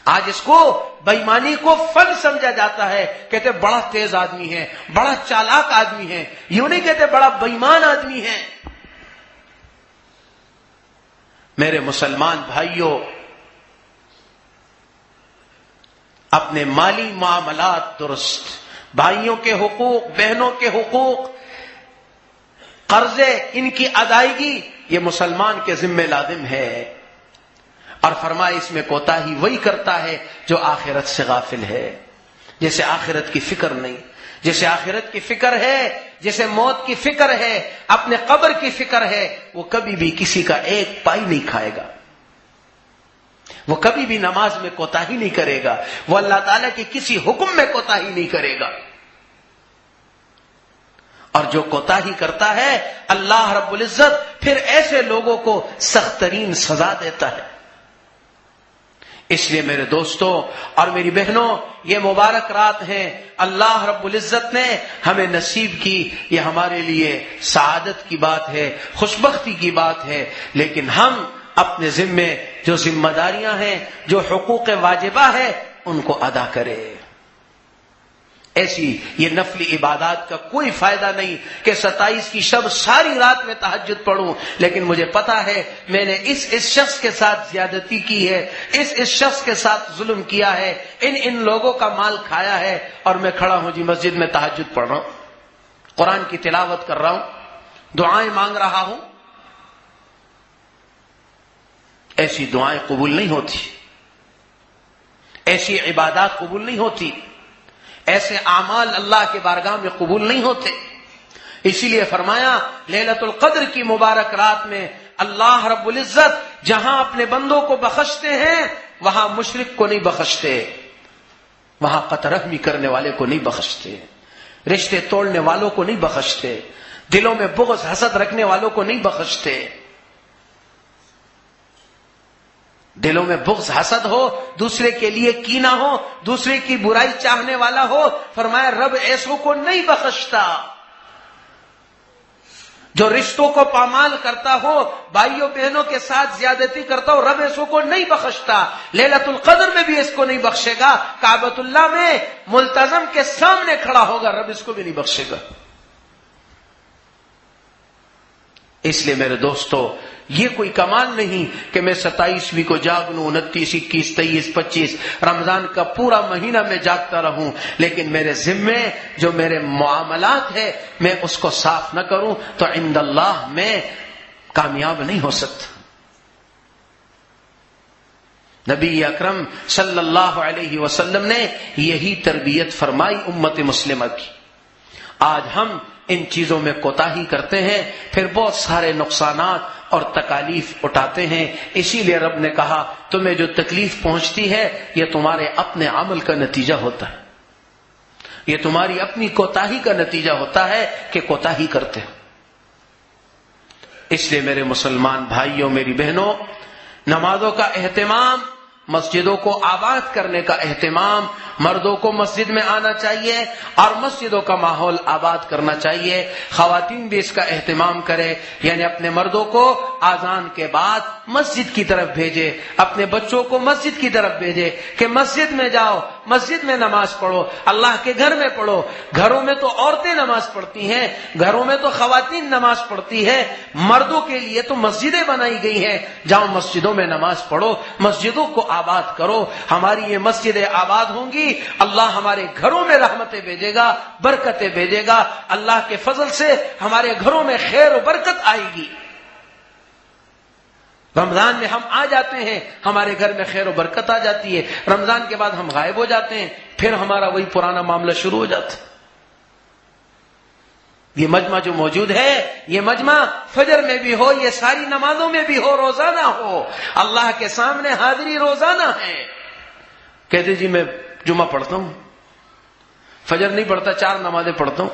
آج اس کو بےایمانی کو فن سمجھا جاتا ہے۔ کہتے بڑا تیز آدمی ہے، بڑا چالاک آدمی ہے، یوں نہیں کہتے بڑا بے ایمان آدمی ہے۔ میرے مسلمان بھائیوں، اپنے مالی معاملات درست، بھائیوں کے حقوق، بہنوں کے حقوق، قرضے، ان کی ادائیگی یہ مسلمان کے ذمہ لازم ہے۔ اور فرمایا اس میں کوتاہی وہی کرتا ہے جو آخرت سے غافل ہے، جسے آخرت کی فکر نہیں، جسے آخرت کی فکر ہے، جسے موت کی فکر ہے، اپنے قبر کی فکر ہے، وہ کبھی بھی کسی کا ایک پائی نہیں کھائے گا، وہ کبھی بھی نماز میں کوتاہی نہیں کرے گا، وہ اللہ تعالیٰ کے کسی حکم میں کوتاہی نہیں کرے گا۔ اور جو کوتاہی کرتا ہے اللہ رب العزت پھر ایسے لوگوں کو سخت ترین سزا دیتا ہے۔ اس لیے میرے دوستوں اور میری بہنوں، یہ مبارک رات ہیں، اللہ رب العزت نے ہمیں نصیب کی، یہ ہمارے لیے سعادت کی بات ہے، خوشبختی کی بات ہے، لیکن ہم اپنے ذمے جو ذمہ داریاں ہیں، جو حقوق واجبہ ہیں، ان کو ادا کریں۔ ایسی یہ نفلی عبادات کا کوئی فائدہ نہیں کہ 27 کی شب ساری رات میں تہجد پڑھوں، لیکن مجھے پتا ہے میں نے اس شخص کے ساتھ زیادتی کی ہے، اس شخص کے ساتھ ظلم کیا ہے، ان لوگوں کا مال کھایا ہے، اور میں کھڑا ہوں جی مسجد میں تہجد پڑھ رہا ہوں، قرآن کی تلاوت کر رہا ہوں، دعائیں مانگ رہا ہوں۔ ایسی دعائیں قبول نہیں ہوتی، ایسی عبادات قبول نہیں ہوتی، ایسے اعمال اللہ کے بارگاہ میں قبول نہیں ہوتے۔ اسی لیے فرمایا لیلۃ القدر کی مبارک رات میں اللہ رب العزت جہاں اپنے بندوں کو بخشتے ہیں وہاں مشرک کو نہیں بخشتے، وہاں قطع رحمی کرنے والے کو نہیں بخشتے، رشتے توڑنے والوں کو نہیں بخشتے، دلوں میں بغض حسد رکھنے والوں کو نہیں بخشتے۔ دلوں میں بغض حسد ہو، دوسرے کے لیے کینہ ہو، دوسرے کی برائی چاہنے والا ہو، فرمایا رب ایسوں کو نہیں بخشتا۔ جو رشتوں کو پامال کرتا ہو، بھائیوں بہنوں کے ساتھ زیادتی کرتا ہو، رب ایسوں کو نہیں بخشتا۔ لیلۃ القدر میں بھی اس کو نہیں بخشے گا، کعبۃ اللہ میں ملتزم کے سامنے کھڑا ہوگا، رب اس کو بھی نہیں بخشے گا۔ اس لیے میرے دوستو یہ کوئی کمال نہیں کہ میں 27ویں کو جاگ لوں، 29، 21، 23، 25 رمضان کا پورا مہینہ میں جاگتا رہوں، لیکن میرے ذمے جو میرے معاملات ہے میں اس کو صاف نہ کروں تو عند اللہ میں کامیاب نہیں ہو سکتا۔ نبی اکرم صلی اللہ علیہ وسلم نے یہی تربیت فرمائی امت مسلمہ کی۔ آج ہم ان چیزوں میں کوتاہی کرتے ہیں، پھر بہت سارے نقصانات اور تکالیف اٹھاتے ہیں۔ اسی لیے رب نے کہا تمہیں جو تکلیف پہنچتی ہے یہ تمہارے اپنے عمل کا نتیجہ ہوتا ہے، یہ تمہاری اپنی کوتاہی کا نتیجہ ہوتا ہے کہ کوتاہی کرتے ہو۔ اس لیے میرے مسلمان بھائیوں، میری بہنوں، نمازوں کا اہتمام، مسجدوں کو آباد کرنے کا اہتمام، مردوں کو مسجد میں آنا چاہیے اور مسجدوں کا ماحول آباد کرنا چاہیے۔ خواتین بھی اس کا اہتمام کرے، یعنی اپنے مردوں کو اذان کے بعد مسجد کی طرف بھیجے، اپنے بچوں کو مسجد کی طرف بھیجے کہ مسجد میں جاؤ، مسجد میں نماز پڑھو، اللہ کے گھر میں پڑھو۔ گھروں میں تو عورتیں نماز پڑھتی ہیں، گھروں میں تو خواتین نماز پڑھتی ہے، مردوں کے لیے تو مسجدیں بنائی گئی ہیں، جاؤ مسجدوں میں نماز پڑھو، مسجدوں کو آباد کرو۔ ہماری یہ مسجدیں آباد ہوں گی، اللہ ہمارے گھروں میں رحمتیں بھیجے گا، برکتیں بھیجے گا، اللہ کے فضل سے ہمارے گھروں میں خیر و برکت آئے گی۔ رمضان میں ہم آ جاتے ہیں، ہمارے گھر میں خیر و برکت آ جاتی ہے، رمضان کے بعد ہم غائب ہو جاتے ہیں، پھر ہمارا وہی پرانا معاملہ شروع ہو جاتا ہے۔ یہ مجمع جو موجود ہے، یہ مجمع فجر میں بھی ہو، یہ ساری نمازوں میں بھی ہو، روزانہ ہو، اللہ کے سامنے حاضری روزانہ ہے۔ کہتے جی میں جمعہ پڑھتا ہوں، فجر نہیں پڑھتا، 4 نمازیں پڑھتا ہوں۔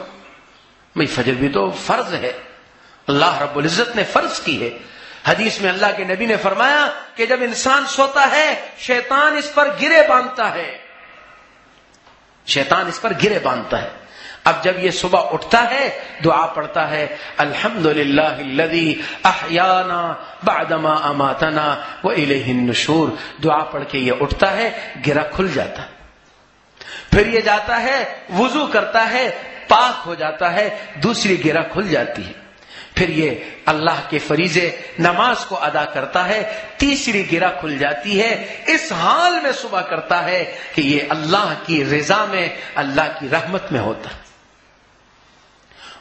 بھئی فجر بھی تو فرض ہے، اللہ رب العزت نے فرض کی ہے۔ حدیث میں اللہ کے نبی نے فرمایا کہ جب انسان سوتا ہے شیطان اس پر گرے باندھتا ہے، شیطان اس پر گرے باندھتا ہے۔ اب جب یہ صبح اٹھتا ہے دعا پڑھتا ہے، الحمدللہ الذی احیانا بعدما اماتنا والیہ النشور، دعا پڑھ کے یہ اٹھتا ہے، گرہ کھل جاتا ہے، پھر یہ جاتا ہے وضو کرتا ہے، پاک ہو جاتا ہے، دوسری گرہ کھل جاتی ہے، پھر یہ اللہ کے فریضے نماز کو ادا کرتا ہے، تیسری گرہ کھل جاتی ہے۔ اس حال میں صبح کرتا ہے کہ یہ اللہ کی رضا میں، اللہ کی رحمت میں ہوتا ہے۔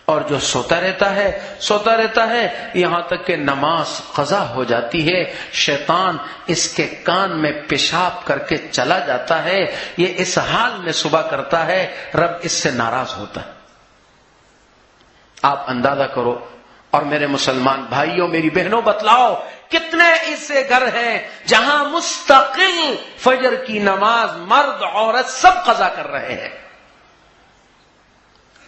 اور جو سوتا رہتا ہے یہاں تک کہ نماز قضا ہو جاتی ہے، شیطان اس کے کان میں پیشاب کر کے چلا جاتا ہے، یہ اس حال میں صبح کرتا ہے، رب اس سے ناراض ہوتا ہے۔ آپ اندازہ کرو، اور میرے مسلمان بھائیوں، میری بہنوں، بتلاؤ کتنے ایسے گھر ہیں جہاں مستقل فجر کی نماز مرد عورت سب قضا کر رہے ہیں،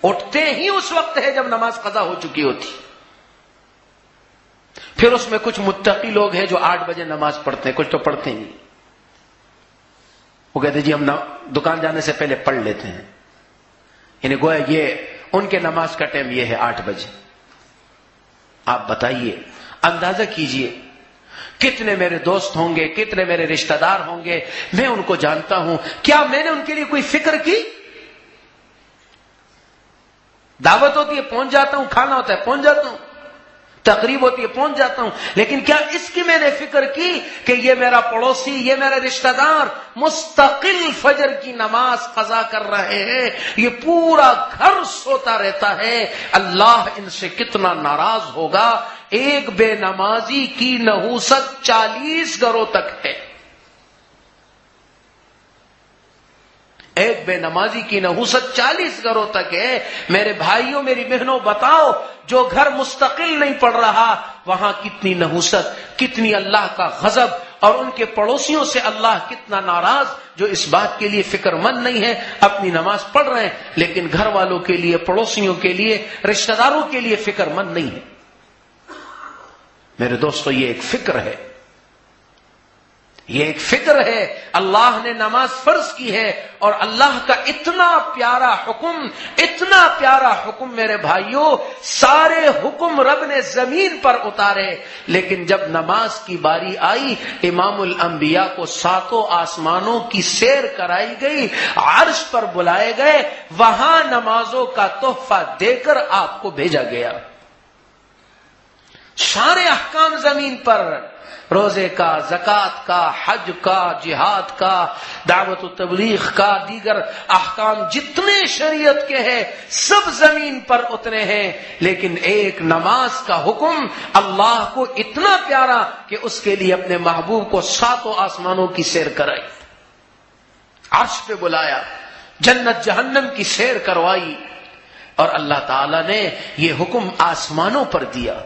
اٹھتے ہی اس وقت ہے جب نماز قضا ہو چکی ہوتی، پھر اس میں کچھ متقی لوگ ہیں جو 8 بجے نماز پڑھتے ہیں، کچھ تو پڑھتے نہیں، وہ کہتے جی ہم دکان جانے سے پہلے پڑھ لیتے ہیں، یعنی گویا یہ ان کے نماز کا ٹائم یہ ہے 8 بجے۔ آپ بتائیے، اندازہ کیجئے کتنے میرے دوست ہوں گے، کتنے میرے رشتہ دار ہوں گے، میں ان کو جانتا ہوں، کیا میں نے ان کے لیے کوئی فکر کی؟ دعوت ہوتی ہے پہنچ جاتا ہوں، کھانا ہوتا ہے پہنچ جاتا ہوں، تقریب ہوتی ہے پہنچ جاتا ہوں، لیکن کیا اس کی میں نے فکر کی کہ یہ میرا پڑوسی، یہ میرا رشتہ دار مستقل فجر کی نماز قضا کر رہے ہیں، یہ پورا گھر سوتا رہتا ہے، اللہ ان سے کتنا ناراض ہوگا۔ ایک بے نمازی کی نحوست 40 گھروں تک ہے، ایک بے نمازی کی نحوست 40 گھروں تک ہے۔ میرے بھائیوں، میری بہنوں، بتاؤ جو گھر مستقل نہیں پڑھ رہا وہاں کتنی نحوست، کتنی اللہ کا غضب، اور ان کے پڑوسیوں سے اللہ کتنا ناراض جو اس بات کے لیے فکر مند نہیں ہے، اپنی نماز پڑھ رہے ہیں لیکن گھر والوں کے لیے، پڑوسیوں کے لیے، رشتہ داروں کے لیے فکر مند نہیں ہے۔ میرے دوستو، یہ ایک فکر ہے، یہ ایک فکر ہے۔ اللہ نے نماز فرض کی ہے، اور اللہ کا اتنا پیارا حکم، اتنا پیارا حکم میرے بھائیوں، سارے حکم رب نے زمین پر اتارے، لیکن جب نماز کی باری آئی، امام الانبیاء کو 7 آسمانوں کی سیر کرائی گئی، عرش پر بلائے گئے، وہاں نمازوں کا تحفہ دے کر آپ کو بھیجا گیا۔ سارے احکام زمین پر، روزے کا، زکوٰۃ کا، حج کا، جہاد کا، دعوت و تبلیغ کا، دیگر احکام جتنے شریعت کے ہیں سب زمین پر اترے ہیں، لیکن ایک نماز کا حکم اللہ کو اتنا پیارا کہ اس کے لیے اپنے محبوب کو ساتوں آسمانوں کی سیر کرائی، عرش پہ بلایا، جنت جہنم کی سیر کروائی، اور اللہ تعالی نے یہ حکم آسمانوں پر دیا۔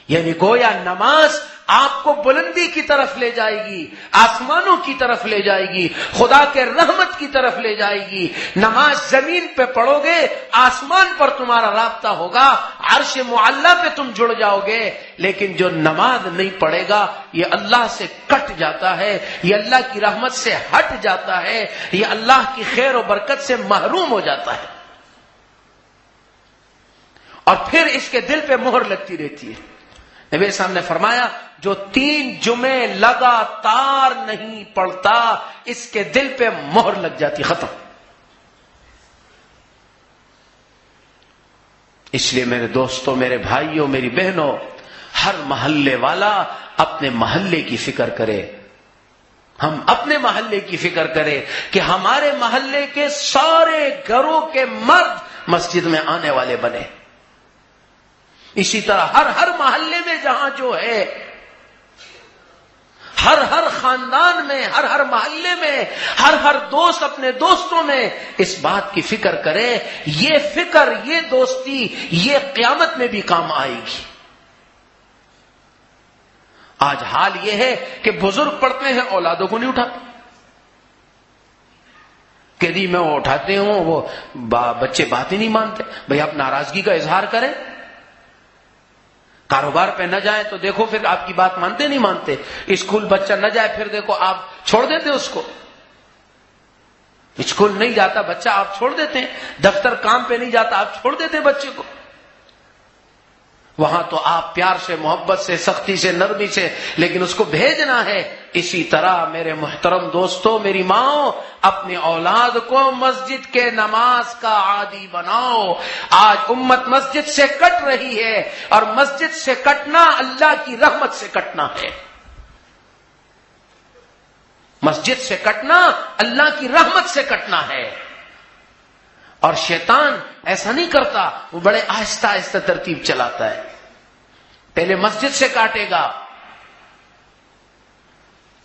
یعنی گویا نماز آپ کو بلندی کی طرف لے جائے گی، آسمانوں کی طرف لے جائے گی، خدا کے رحمت کی طرف لے جائے گی۔ نماز زمین پہ پڑھو گے، آسمان پر تمہارا رابطہ ہوگا، عرش معلی پہ تم جڑ جاؤ گے، لیکن جو نماز نہیں پڑھے گا یہ اللہ سے کٹ جاتا ہے، یہ اللہ کی رحمت سے ہٹ جاتا ہے، یہ اللہ کی خیر و برکت سے محروم ہو جاتا ہے، اور پھر اس کے دل پہ مہر لگتی رہتی ہے۔ نبی صاحب نے فرمایا جو 3 جمعے لگاتار نہیں پڑھتا اس کے دل پہ مہر لگ جاتی، ختم۔ اس لیے میرے دوستوں، میرے بھائیوں، میری بہنوں، ہر محلے والا اپنے محلے کی فکر کرے، ہم اپنے محلے کی فکر کریں کہ ہمارے محلے کے سارے گھروں کے مرد مسجد میں آنے والے بنے۔ اسی طرح ہر محلے میں جہاں جو ہے، ہر خاندان میں، ہر محلے میں، ہر دوست اپنے دوستوں میں اس بات کی فکر کرے، یہ فکر، یہ دوستی، یہ قیامت میں بھی کام آئے گی۔ آج حال یہ ہے کہ بزرگ پڑھتے ہیں، اولادوں کو نہیں اٹھاتے، کہ جی میں وہ اٹھاتے ہوں، وہ بچے بات ہی نہیں مانتے۔ بھئی آپ ناراضگی کا اظہار کریں، کاروبار پہ نہ جائیں تو دیکھو پھر آپ کی بات مانتے نہیں مانتے، اسکول بچہ نہ جائے پھر دیکھو آپ چھوڑ دیتے اس کو، اسکول نہیں جاتا بچہ آپ چھوڑ دیتے ہیں، دفتر کام پہ نہیں جاتا آپ چھوڑ دیتے ہیں بچے کو، وہاں تو آپ پیار سے، محبت سے، سختی سے، نرمی سے، لیکن اس کو بھیجنا ہے۔ اسی طرح میرے محترم دوستوں، میری ماں، اپنی اولاد کو مسجد کے نماز کا عادی بناؤ۔ آج امت مسجد سے کٹ رہی ہے، اور مسجد سے کٹنا اللہ کی رحمت سے کٹنا ہے، مسجد سے کٹنا اللہ کی رحمت سے کٹنا ہے۔ اور شیطان ایسا نہیں کرتا، وہ بڑے آہستہ آہستہ ترتیب چلاتا ہے، پہلے مسجد سے کاٹے گا،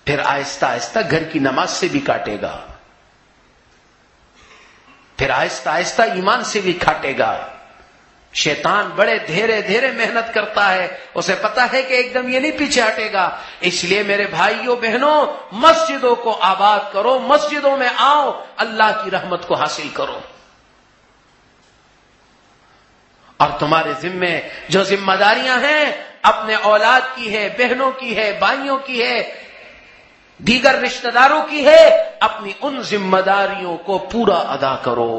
پھر آہستہ آہستہ گھر کی نماز سے بھی کاٹے گا، پھر آہستہ آہستہ ایمان سے بھی کاٹے گا۔ شیطان بڑے دھیرے دھیرے محنت کرتا ہے، اسے پتا ہے کہ ایک دم یہ نہیں پیچھے ہٹے گا۔ اس لیے میرے بھائیوں بہنوں، مسجدوں کو آباد کرو، مسجدوں میں آؤ، اللہ کی رحمت کو حاصل کرو۔ اور تمہارے ذمے جو ذمہ داریاں ہیں، اپنے اولاد کی ہے، بہنوں کی ہے، بھائیوں کی ہے، دیگر رشتہ داروں کی ہے، اپنی ان ذمہ داریوں کو پورا ادا کرو،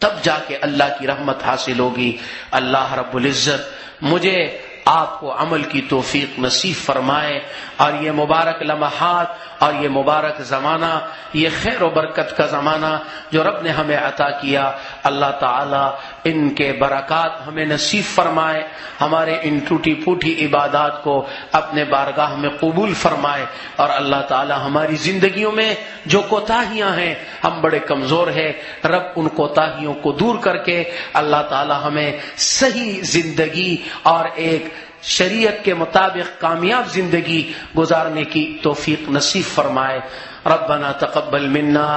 تب جا کے اللہ کی رحمت حاصل ہوگی۔ اللہ رب العزت مجھے آپ کو عمل کی توفیق نصیب فرمائے، اور یہ مبارک لمحات اور یہ مبارک زمانہ، یہ خیر و برکت کا زمانہ جو رب نے ہمیں عطا کیا، اللہ تعالی ان کے برکات ہمیں نصیب فرمائے، ہمارے ان ٹوٹی پھوٹی عبادات کو اپنے بارگاہ میں قبول فرمائے، اور اللہ تعالی ہماری زندگیوں میں جو کوتاہیاں ہیں، ہم بڑے کمزور ہیں، رب ان کوتاہیوں کو دور کر کے اللہ تعالی ہمیں صحیح زندگی اور ایک شریعت کے مطابق کامیاب زندگی گزارنے کی توفیق نصیب فرمائے۔ ربنا تقبل منا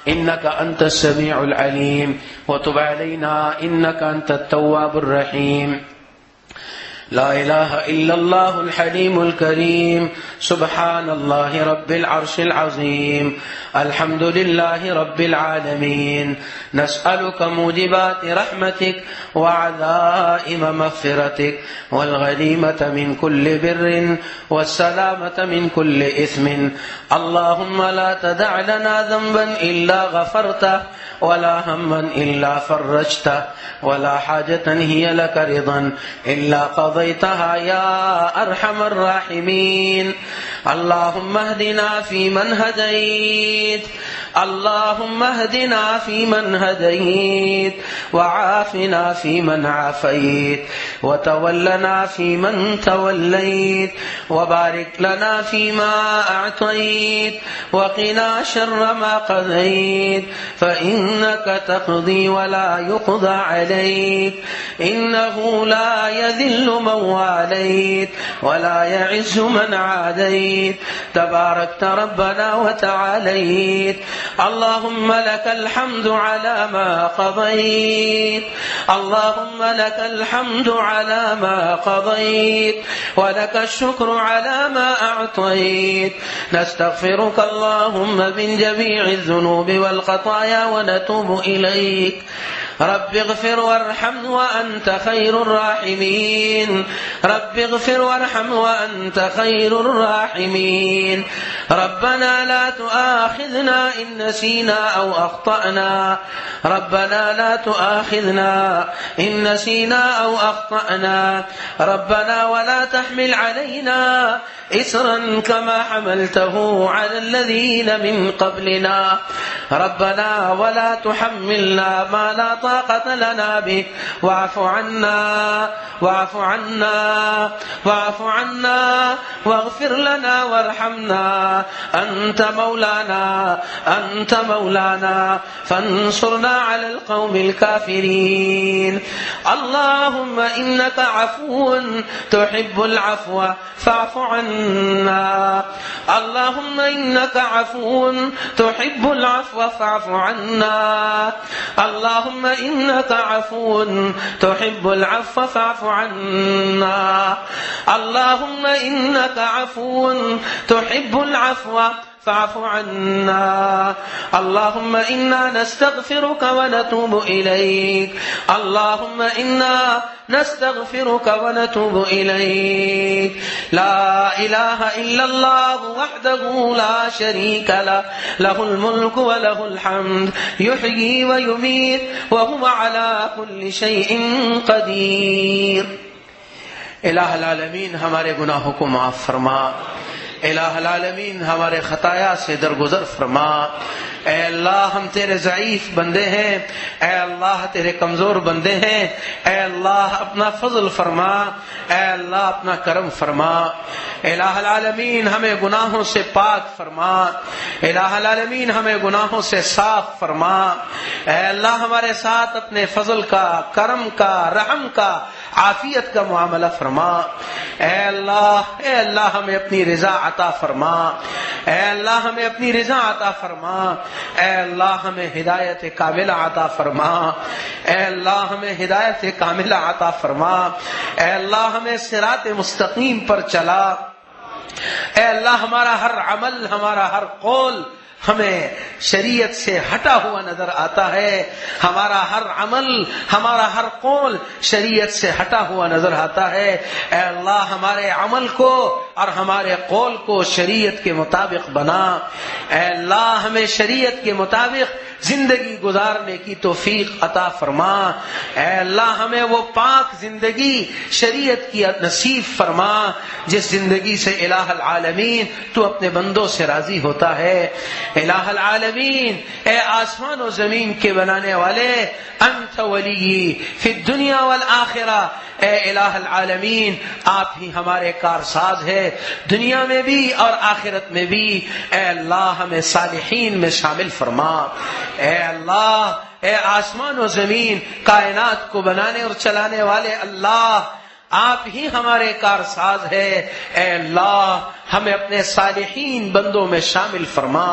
انك انت السميع العليم وتب علينا انك انت التواب الرحيم۔ لا الہ الا اللہ الحلیم الکریم، سبحان اللہ رب العرش العظیم، الحمد للہ رب العالمین، نسألك موجبات رحمتك وعزائم مغفرتك والغنیمة من كل بر والسلامة من كل إثم، اللهم لا تدع لنا ذنبا إلا غفرته ولا هما إلا فرجته ولا حاجة هي لك رضا إلا قضيتها يا أرحم الراحمين، اللهم اهدنا فيمن هديت اللهم اهدنا فيمن هديت وعافنا فيمن عافيت وتولنا فيمن توليت وبارك لنا فيما أعطيت وقنا شر ما قضيت فإنك تقضي ولا يقضى عليك إنه لا يذل من واليت ولا يعز من عاديت تباركت ربنا وتعاليت اللهم لك الحمد على ما قضيت اللهم لك الحمد على ما قضيت ولك الشكر على ما أعطيت نستغفرك اللهم من جميع الذنوب والخطايا ونتوب إليك رب اغفر وارحم وأنت خير الراحمين رب اغفر وارحم وأنت خير الراحمين ربنا لا تؤاخذنا إن نسينا أو أخطأنا ربنا لا تؤاخذنا إن نسينا أو أخطأنا ربنا ولا تحمل علينا إسرا كما حملته على الذين من قبلنا ربنا ولا تحملنا ما لا طاقة لنا به واعف عنا واعف عنا واعف عنا واغفر لنا وارحمنا أنت مولانا فانصرنا على القوم الكافرين اللهم إنك عفو تحب العفو فاعف عنا اللهم إنك عفو تحب العفو فاعف عنا اللهم إنك عفو تحب العفو فاعف عنا اللهم إنك عفو تحب العفو فاعف عنا اللهم إنا نستغفرك ونتوب إليك اللهم إنا نستغفرك ونتوب إليك لا إله إلا الله وحده لا شريك له له الملك وله الحمد يحيي ويميت وهو على كل شيء قدير الہ العالمین ہمارے گناہوں کو معاف فرما الہ العالمین ہمارے خطایا سے درگزر فرما اے اللہ ہم تیرے ضعیف بندے ہیں اے اللہ تیرے کمزور بندے ہیں اے اللہ اپنا فضل فرما اے اللہ اپنا کرم فرما الہ العالمین ہمیں گناہوں سے پاک فرما الہ العالمین ہمیں گناہوں سے صاف فرما اے اللہ ہمارے ساتھ اپنے فضل کا کرم کا رحم کا عافیت کا معاملہ فرما اے اللہ ہمیں اپنی رضا عطا فرما اے اللہ ہمیں اپنی رضا عطا فرما اے اللہ ہمیں ہدایت کاملہ عطا فرما اے اللہ ہمیں ہدایت کاملہ عطا فرما اے اللہ ہمیں صراط مستقیم پر چلا اے اللہ ہمارا ہر عمل ہمارا ہر قول ہمیں شریعت سے ہٹا ہوا نظر آتا ہے ہمارا ہر عمل ہمارا ہر قول شریعت سے ہٹا ہوا نظر آتا ہے اے اللہ ہمارے عمل کو اور ہمارے قول کو شریعت کے مطابق بنا اے اللہ ہمیں شریعت کے مطابق زندگی گزارنے کی توفیق عطا فرما اے اللہ ہمیں وہ پاک زندگی شریعت کی نصیب فرما جس زندگی سے الہ العالمین تو اپنے بندوں سے راضی ہوتا ہے الہ العالمین اے آسمان و زمین کے بنانے والے انت ولی فی الدنیا والآخرہ اے الہ العالمین آپ ہی ہمارے کارساز ہے دنیا میں بھی اور آخرت میں بھی اے اللہ ہمیں صالحین میں شامل فرما اے اللہ اے آسمان و زمین کائنات کو بنانے اور چلانے والے اللہ آپ ہی ہمارے کارساز ہے اے اللہ ہمیں اپنے صالحین بندوں میں شامل فرما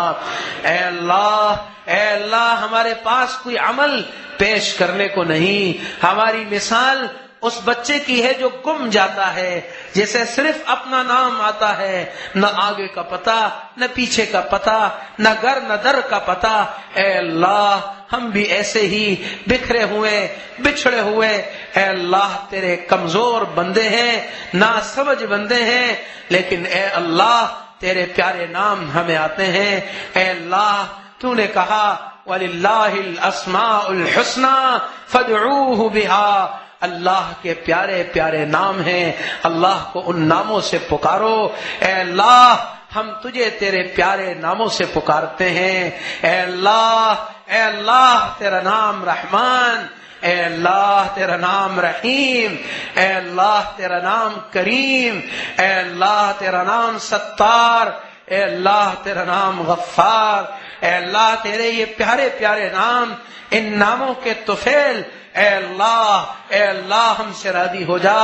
اے اللہ ہمارے پاس کوئی عمل پیش کرنے کو نہیں ہماری مثال اس بچے کی ہے جو گم جاتا ہے جسے صرف اپنا نام آتا ہے نہ آگے کا پتہ نہ پیچھے کا پتہ نہ گھر نہ در کا پتہ اے اللہ ہم بھی ایسے ہی بکھرے ہوئے بچھڑے ہوئے اے اللہ تیرے کمزور بندے ہیں نا سمجھ بندے ہیں لیکن اے اللہ تیرے پیارے نام ہمیں آتے ہیں اے اللہ تو نے کہا وَلِلَّهِ الْأَسْمَاءُ الْحُسْنَى فَادْعُوهُ بِهَا اللہ کے پیارے پیارے نام ہیں اللہ کو ان ناموں سے پکارو اے اللہ ہم تجھے تیرے پیارے ناموں سے پکارتے ہیں۔ اے اللہ تیرا نام رحمان، اے اللہ تیرا نام رحیم، اے اللہ تیرا نام کریم، اے اللہ تیرا نام ستار، اے اللہ تیرا نام غفار، اے اللہ تیرے یہ پیارے پیارے نام، ان ناموں کے طفیل، اے اللہ ہم سے راضی ہو جا،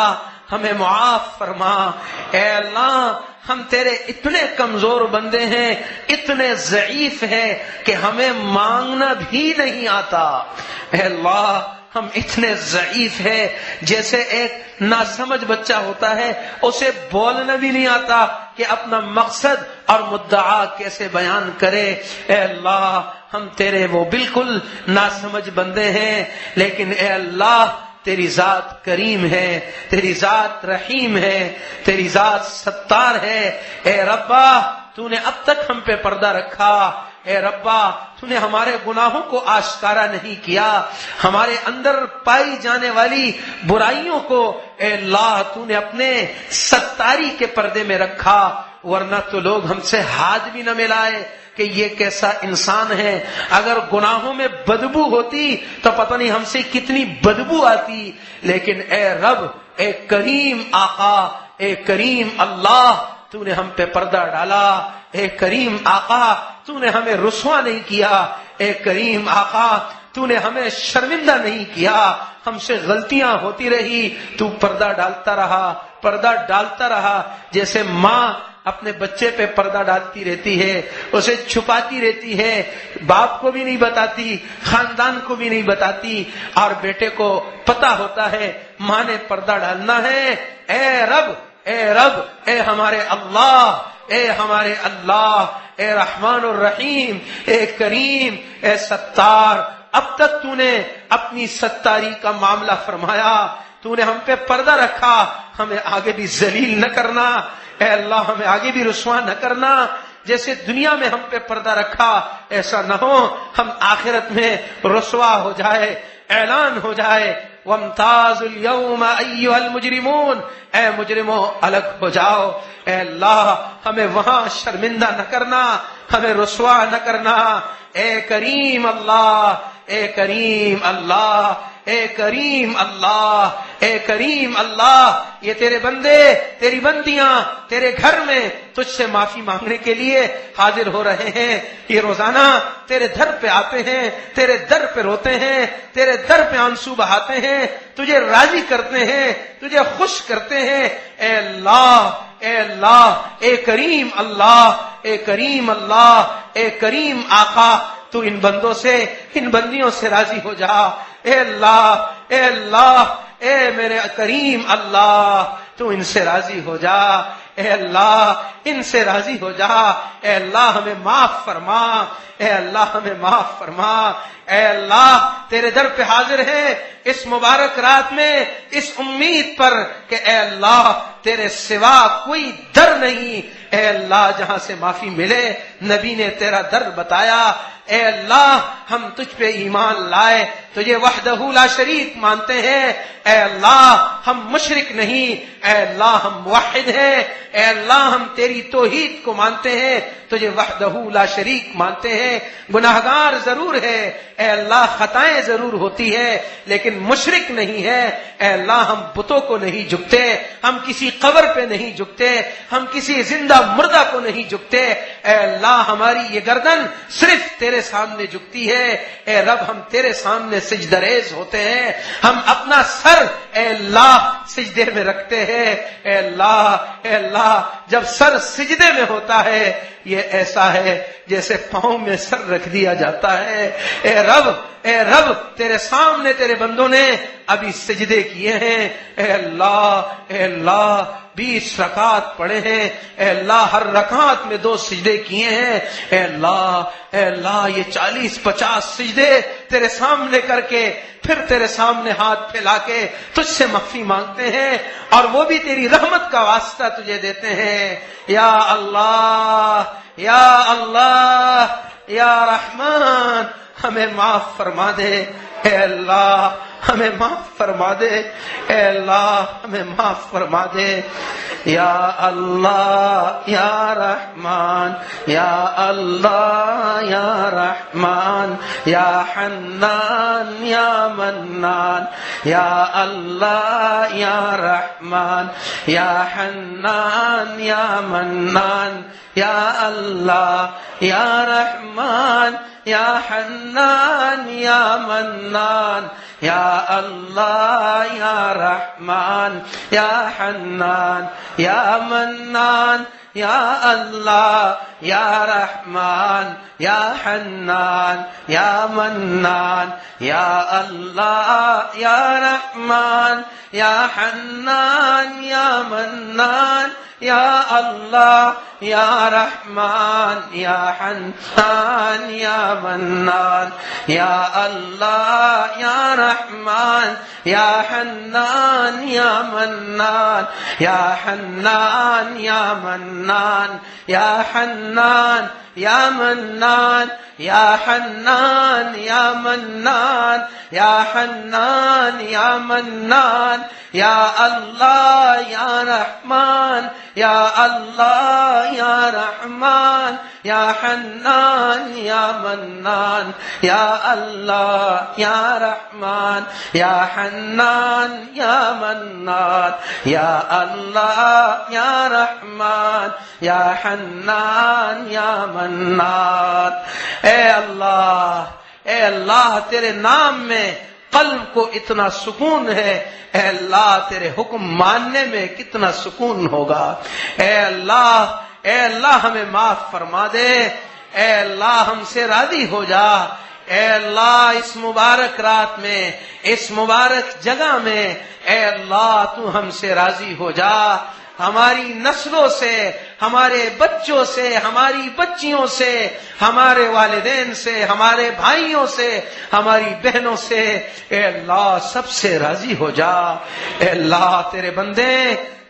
ہمیں معاف فرما۔ اے اللہ ہم تیرے اتنے کمزور بندے ہیں، اتنے ضعیف ہیں کہ ہمیں مانگنا بھی نہیں آتا۔ اے اللہ ہم اتنے ضعیف ہیں، جیسے ایک ناسمجھ بچہ ہوتا ہے اسے بولنا بھی نہیں آتا کہ اپنا مقصد اور مدعا کیسے بیان کرے۔ اے اللہ ہم تیرے وہ بالکل ناسمجھ بندے ہیں، لیکن اے اللہ تیری ذات کریم ہے، تیری ذات رحیم ہے، تیری ذات ستار ہے۔ اے ربا تو نے اب تک ہم پہ پردہ رکھا، اے ربا تو نے ہمارے گناہوں کو آشکارا نہیں کیا، ہمارے اندر پائی جانے والی برائیوں کو اے اللہ تو نے اپنے ستاری کے پردے میں رکھا، ورنہ تو لوگ ہم سے ہاتھ بھی نہ ملائے کہ یہ کیسا انسان ہے۔ اگر گناہوں میں بدبو ہوتی تو پتہ نہیں ہم سے کتنی بدبو آتی، لیکن اے رب، اے کریم آقا، اے کریم اللہ تو نے ہم پہ پردہ ڈالا۔ اے کریم آقا تو نے ہمیں رسوا نہیں کیا، اے کریم آقا تو نے ہمیں شرمندہ نہیں کیا۔ ہم سے غلطیاں ہوتی رہی، تو پردہ ڈالتا رہا، جیسے ماں اپنے بچے پہ پردہ ڈالتی رہتی ہے، اسے چھپاتی رہتی ہے، باپ کو بھی نہیں بتاتی، خاندان کو بھی نہیں بتاتی، اور بیٹے کو پتا ہوتا ہے ماں نے پردہ ڈالنا ہے۔ اے رب، اے ہمارے اللہ، اے رحمان الرحیم، اے کریم، اے ستار، اب تک تو نے اپنی ستاری کا معاملہ فرمایا، تو نے ہم پہ پردہ رکھا، ہمیں آگے بھی ذلیل نہ کرنا، اے اللہ ہمیں آگے بھی رسوا نہ کرنا، جیسے دنیا میں ہم پہ پردہ رکھا ایسا نہ ہو ہم آخرت میں رسوا ہو جائے، اعلان ہو جائے وَامْتَازُوا الْيَوْمَ أَيُّهَا الْمُجْرِمُونَ، اے مجرموں الگ ہو جاؤ۔ اے اللہ ہمیں وہاں شرمندہ نہ کرنا، ہمیں رسوا نہ کرنا۔ اے کریم اللہ، اے کریم اللہ، اے کریم اللہ، اے کریم اللہ، یہ تیرے بندے تیری بندیاں تیرے گھر میں تجھ سے معافی مانگنے کے لیے حاضر ہو رہے ہیں، یہ روزانہ تیرے در پہ آتے ہیں، تیرے در پہ روتے ہیں، تیرے در پہ آنسو بہاتے ہیں، تجھے راضی کرتے ہیں، تجھے خوش کرتے ہیں۔ اے اللہ، اے اللہ، اے کریم اللہ، اے کریم اللہ، اے کریم آقا، تو ان بندوں سے، ان بندیوں سے راضی ہو جا۔ اے اللہ، اے اللہ، اے میرے کریم اللہ، تو ان سے راضی ہو جا۔ اے اللہ ان سے راضی ہو جا۔ اے اللہ ہمیں معاف فرما، اے اللہ ہمیں معاف فرما۔ اے اللہ تیرے در پہ حاضر ہیں اس مبارک رات میں، اس امید پر کہ اے اللہ تیرے سوا کوئی در نہیں۔ اے اللہ جہاں سے معافی ملے، نبی نے تیرا در بتایا۔ اے اللہ ہم تجھ پہ ایمان لائے، تجھے وحدہ لا شریک مانتے ہیں۔ اے اللہ ہم مشرک نہیں، اے اللہ ہم موحد ہیں۔ اے اللہ ہم تیری توحید کو مانتے ہیں، تجھے وحدہ لا شریک مانتے ہیں۔ گناہگار ضرور ہے اے اللہ، خطائیں ضرور ہوتی ہے لیکن مشرک نہیں ہے۔ اے اللہ ہم بتوں کو نہیں جھکتے، ہم کسی قبر پہ نہیں جھکتے، ہم کسی زندہ مردہ کو نہیں جھکتے۔ اے اللہ ہماری یہ گردن صرف تیرے سامنے جھکتی ہے۔ اے رب ہم تیرے سامنے سجدہ ریز ہوتے ہیں، ہم اپنا سر اے اللہ سجدے میں رکھتے ہیں۔ اے اللہ جب سر سجدے میں ہوتا ہے یہ ایسا ہے جیسے پاؤں میں سر رکھ دیا جاتا ہے۔ اے رب تیرے سامنے تیرے بندوں نے ابھی سجدے کیے ہیں۔ اے اللہ 20 رکعات پڑھے ہیں۔ اے اللہ ہر رکعت میں 2 سجدے کیے ہیں۔ اے اللہ یہ 40-50 سجدے تیرے سامنے کر کے پھر تیرے سامنے ہاتھ پھیلا کے تجھ سے معافی مانگتے ہیں، اور وہ بھی تیری رحمت کا واسطہ تجھے دیتے ہیں۔ یا اللہ یا رحمان ہمیں معاف فرما دے، اے اللہ ہمیں معاف فرما دے، اے اللہ ہمیں معاف فرما دے۔ یا اللہ یا رحمان، یا اللہ یا رحمان، یا حنان یا منان، یا اللہ یا رحمان، یا حنان یا منان، یا اللہ یا رحمان، یا حنان یا منان، یا اللہ یا رحمان، یا حنان یا منان، یا اللہ یا رحمان، یا حنان یا منان، یا اللہ یا رحمان، یا حنان یا منان، یا اللہ یا رحمان، یا حنان یا منان، یا اللہ یا رحمان، یا حنان یا منان، یا حنان یا منان، یا حنان یا منان، یا حنان یا منان، یا حنان یا منان، یا اللہ یا رحمان، یا اللہ یا رحمان، یا حنان یا منان، یا اللہ یا رحمان، یا حنان یا منان، یا اللہ یا رحمان، یا حنان یا منان۔ اے اللہ، اے اللہ تیرے نام میں قلب کو اتنا سکون ہے، اے اللہ تیرے حکم ماننے میں کتنا سکون ہوگا۔ اے اللہ ہمیں معاف فرما دے، اے اللہ ہم سے راضی ہو جا، اے اللہ اس مبارک رات میں، اس مبارک جگہ میں، اے اللہ تو ہم سے راضی ہو جا۔ ہماری نسلوں سے، ہمارے بچوں سے، ہماری بچیوں سے، ہمارے والدین سے، ہمارے بھائیوں سے، ہماری بہنوں سے، اے اللہ سب سے راضی ہو جا۔ اے اللہ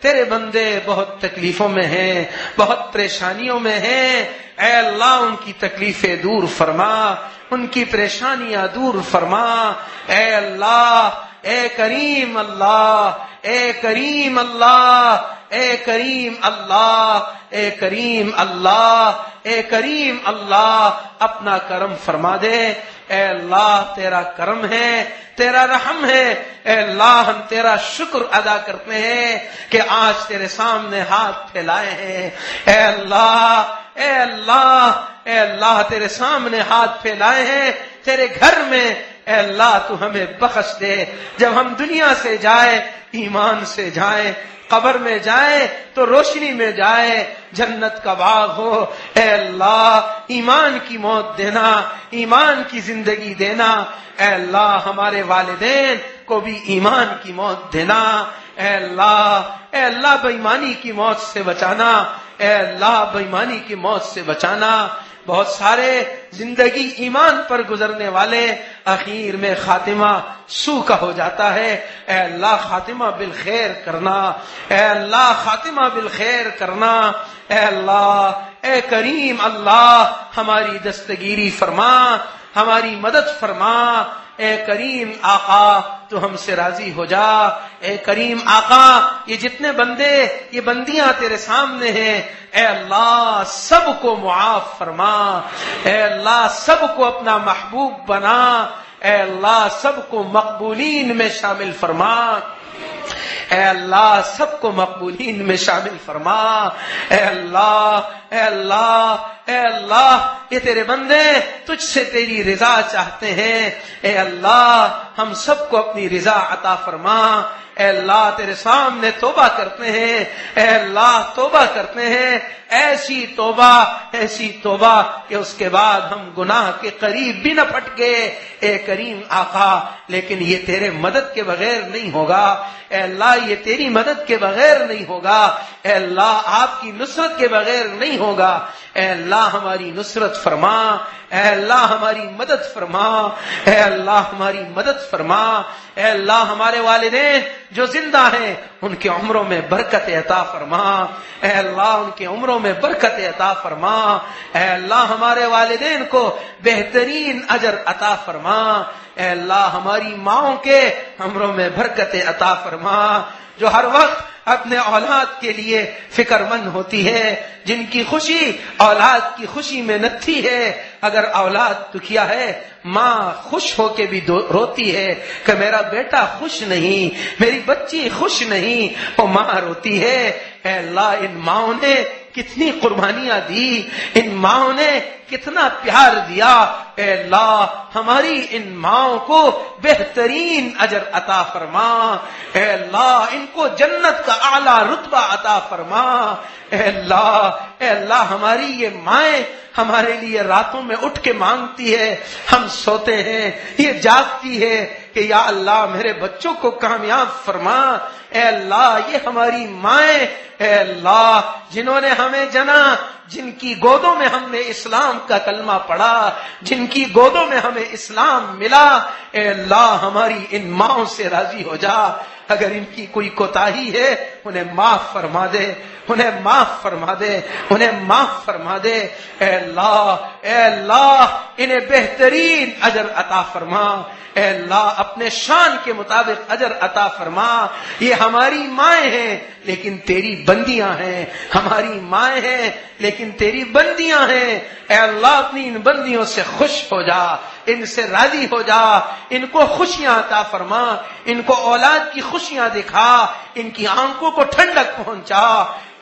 تیرے بندے بہت تکلیفوں میں ہیں، بہت پریشانیوں میں ہیں، اے اللہ ان کی تکلیفیں دور فرما، ان کی پریشانیاں دور فرما۔ اے اللہ، اے کریم اللہ، اے کریم اللہ، اے کریم اللہ، اے کریم اللہ، اے کریم اللہ اپنا کرم فرما دے۔ اے اللہ تیرا کرم ہے، تیرا رحم ہے، اے اللہ ہم تیرا شکر ادا کرتے ہیں کہ آج تیرے سامنے ہاتھ پھیلائے ہیں۔ اے اللہ، اے اللہ، اے اللہ تیرے سامنے ہاتھ پھیلائے ہیں تیرے گھر میں، اے اللہ تو ہمیں بخش دے۔ جب ہم دنیا سے جائے ایمان سے جائیں، قبر میں جائے تو روشنی میں جائے، جنت کا باغ ہو۔ اے اللہ ایمان کی موت دینا، ایمان کی زندگی دینا۔ اے اللہ ہمارے والدین کو بھی ایمان کی موت دینا۔ اے اللہ بے ایمانی کی موت سے بچانا، اے اللہ بے ایمانی کی موت سے بچانا۔ بہت سارے زندگی ایمان پر گزرنے والے اخیر میں خاتمہ سو کا ہو جاتا ہے۔ اے اللہ خاتمہ بالخیر کرنا، اے اللہ خاتمہ بالخیر کرنا۔ اے اللہ، اے کریم اللہ ہماری دستگیری فرما، ہماری مدد فرما۔ اے کریم آقا تو ہم سے راضی ہو جا۔ اے کریم آقا یہ جتنے بندے، یہ بندیاں تیرے سامنے ہیں، اے اللہ سب کو معاف فرما۔ اے اللہ سب کو اپنا محبوب بنا۔ اے اللہ سب کو مقبولین میں شامل فرما۔ اے اللہ سب کو مقبولین میں شامل فرما۔ اے اللہ، اے اللہ، اے اللہ یہ تیرے بندے تجھ سے تیری رضا چاہتے ہیں۔ اے اللہ ہم سب کو اپنی رضا عطا فرما۔ اے اللہ تیرے سامنے توبہ کرتے ہیں، اے اللہ توبہ کرتے ہیں، ایسی توبہ کہ اس کے بعد ہم گناہ کے قریب بھی نہ پھٹکے۔ اے کریم آقا لیکن یہ تیرے مدد کے بغیر نہیں ہوگا، اے اللہ یہ تیری مدد کے بغیر نہیں ہوگا، اے اللہ آپ کی نصرت کے بغیر نہیں ہوگا۔ اے اللہ ہماری نصرت فرما، اے اللہ ہماری مدد فرما، اے اللہ ہماری مدد فرما، اے اللہ ہمارے والدین جو زندہ ہیں ان کی عمروں میں برکت عطا فرما، اے اللہ ان کی عمروں میں برکت عطا فرما، اے اللہ ہمارے والدین کو بہترین اجر عطا فرما، اے اللہ ہماری ماؤں کے عمروں میں برکت عطا فرما، جو ہر وقت اپنے اولاد کے لیے فکر مند ہوتی ہے، جن کی خوشی اولاد کی خوشی میں نتھی ہے۔ اگر اولاد دکھیا ہے ماں خوش ہو کے بھی روتی ہے کہ میرا بیٹا خوش نہیں، میری بچی خوش نہیں، وہ ماں روتی ہے۔ اے اللہ ان ماؤں نے کتنی قربانیاں دی، ان ماؤں نے کتنا پیار دیا، اے اللہ ہماری ان ماؤں کو بہترین اجر عطا فرما، اے اللہ ان کو جنت کا اعلیٰ رتبہ عطا فرما، اے اللہ ہماری یہ مائیں ہمارے لیے راتوں میں اٹھ کے مانگتی ہے، ہم سوتے ہیں یہ جاگتی ہے کہ یا اللہ میرے بچوں کو کامیاب فرما۔ اے اللہ یہ ہماری مائیں، اے اللہ جنہوں نے ہمیں جنا، جن کی گودوں میں ہم نے اسلام کا کلمہ پڑھا، جن کی گودوں میں ہمیں اسلام ملا، اے اللہ ہماری ان ماؤں سے راضی ہو جا۔ اگر ان کی کوئی کوتاہی ہے انہیں معاف فرما دے، انہیں معاف فرما دے، انہیں معاف فرما دے، اے اللہ انہیں بہترین اجر عطا فرما، اے اللہ اپنے شان کے مطابق اجر عطا فرما۔ یہ ہماری مائیں ہیں لیکن تیری بندیاں ہیں، ہماری مائیں ہیں لیکن تیری بندیاں ہیں، اے اللہ اپنی ان بندیوں سے خوش ہو جا، ان سے راضی ہو جا، ان کو خوشیاں عطا فرما، ان کو اولاد کی خوشیاں دکھا، ان کی آنکھوں کو ٹھنڈک پہنچا،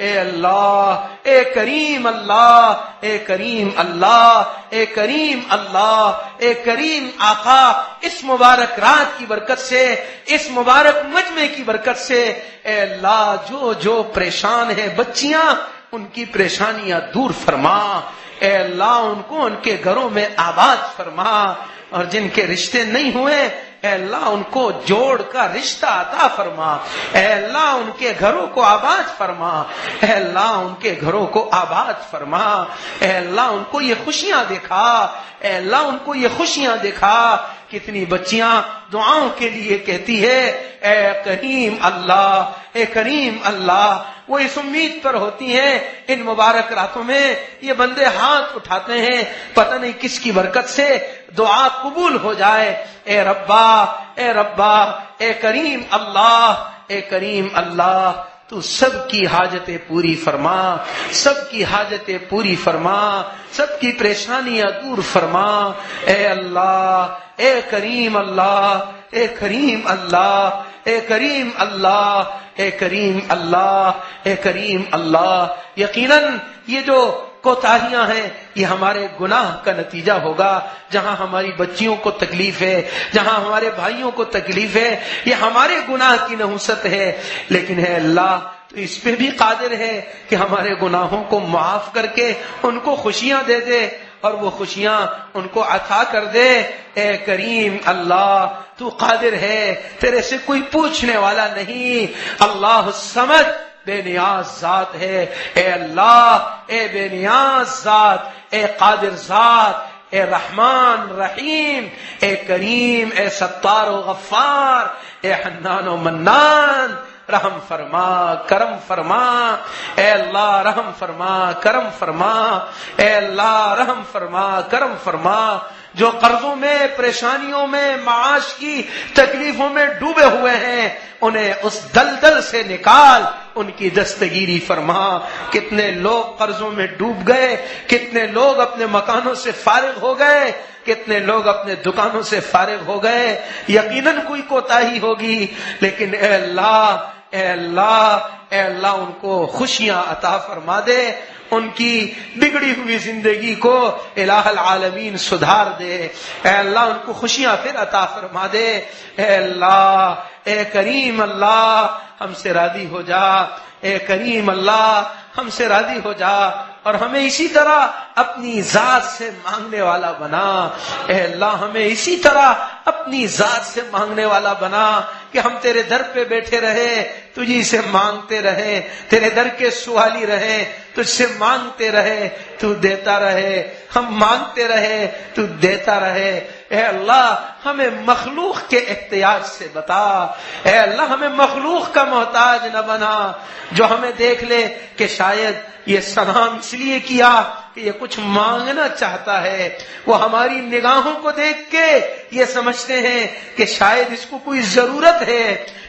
اے اللہ اے کریم اللہ، اے کریم اللہ، اے کریم اللہ، اے کریم آقا، اس مبارک رات کی برکت سے، اس مبارک مجمع کی برکت سے، اے اللہ جو پریشان ہیں بچیاں ان کی پریشانیاں دور فرما، اے اللہ ان کو ان کے گھروں میں آباد فرما، اور جن کے رشتے نہیں ہوئے اے اللہ ان کو جوڑ کا رشتہ عطا فرما، اے اللہ ان کے گھروں کو آباد فرما، اے اللہ ان کے گھروں کو آباد فرما، اے اللہ ان کو یہ خوشیاں دکھا، اے اللہ ان کو یہ خوشیاں دکھا۔ کتنی بچیاں دعاؤں کے لیے کہتی ہے اے کریم اللہ، اے کریم اللہ، وہ اس امید پر ہوتی ہیں ان مبارک راتوں میں یہ بندے ہاتھ اٹھاتے ہیں پتہ نہیں کس کی برکت سے دعا قبول ہو جائے۔ اے ربا، اے ربا، اے کریم اللہ، اے کریم اللہ، تو سب کی حاجتیں پوری فرما، سب کی حاجتیں پوری فرما، سب کی پریشانیاں دور فرما، اے اللہ، اے کریم اللہ، اے کریم اللہ، اے کریم اللہ، اے کریم اللہ، اے کریم اللہ۔ یقیناً یہ جو کوتاہیاں ہیں یہ ہمارے گناہ کا نتیجہ ہوگا، جہاں ہماری بچیوں کو تکلیف ہے، جہاں ہمارے بھائیوں کو تکلیف ہے، یہ ہمارے گناہ کی نحوست ہے، لیکن ہے اللہ تو اس پہ بھی قادر ہے کہ ہمارے گناہوں کو معاف کر کے ان کو خوشیاں دے دے اور وہ خوشیاں ان کو عطا کر دے۔ اے کریم اللہ تو قادر ہے، تیرے سے کوئی پوچھنے والا نہیں۔ اللہ الصمد بے نیاز ذات ہے، اے اللہ اے بے نیاز ذات، اے قادر ذات، اے رحمان رحیم، اے کریم، اے ستار و غفار، اے حنان و منان، رحم فرما، کرم فرما، اے اللہ رحم فرما، کرم فرما، اے اللہ رحم فرما، کرم فرما۔ جو قرضوں میں، پریشانیوں میں، معاش کی تکلیفوں میں ڈوبے ہوئے ہیں انہیں اس دلدل سے نکال، ان کی دستگیری فرما۔ کتنے لوگ قرضوں میں ڈوب گئے، کتنے لوگ اپنے مکانوں سے فارغ ہو گئے، کتنے لوگ اپنے دکانوں سے فارغ ہو گئے، یقیناً کوئی کوتاہی ہوگی، لیکن اے اللہ، اے اللہ، اے اللہ ان کو خوشیاں عطا فرما دے، ان کی بگڑی ہوئی زندگی کو الہ العالمین سدھار دے، اے اللہ ان کو خوشیاں پھر عطا فرما دے، اے اللہ، اے کریم اللہ ہم سے راضی ہو جا، اے کریم اللہ ہم سے راضی ہو جا، اور ہمیں اسی طرح اپنی ذات سے مانگنے والا بنا، اے اللہ ہمیں اسی طرح اپنی ذات سے مانگنے والا بنا کہ ہم تیرے در پہ بیٹھے رہیں، تجھی سے مانگتے رہیں، تیرے در کے سوالی رہیں، تجھ سے مانگتے رہے تو دیتا رہے، ہم مانگتے رہے تو دیتا رہے۔ اے اللہ ہمیں مخلوق کے احتیاج سے بتا، اے اللہ ہمیں مخلوق کا محتاج نہ بنا جو ہمیں دیکھ لے کہ شاید یہ سلام اس لیے کیا کہ یہ کچھ مانگنا چاہتا ہے، وہ ہماری نگاہوں کو دیکھ کے یہ سمجھتے ہیں کہ شاید اس کو کوئی ضرورت ہے۔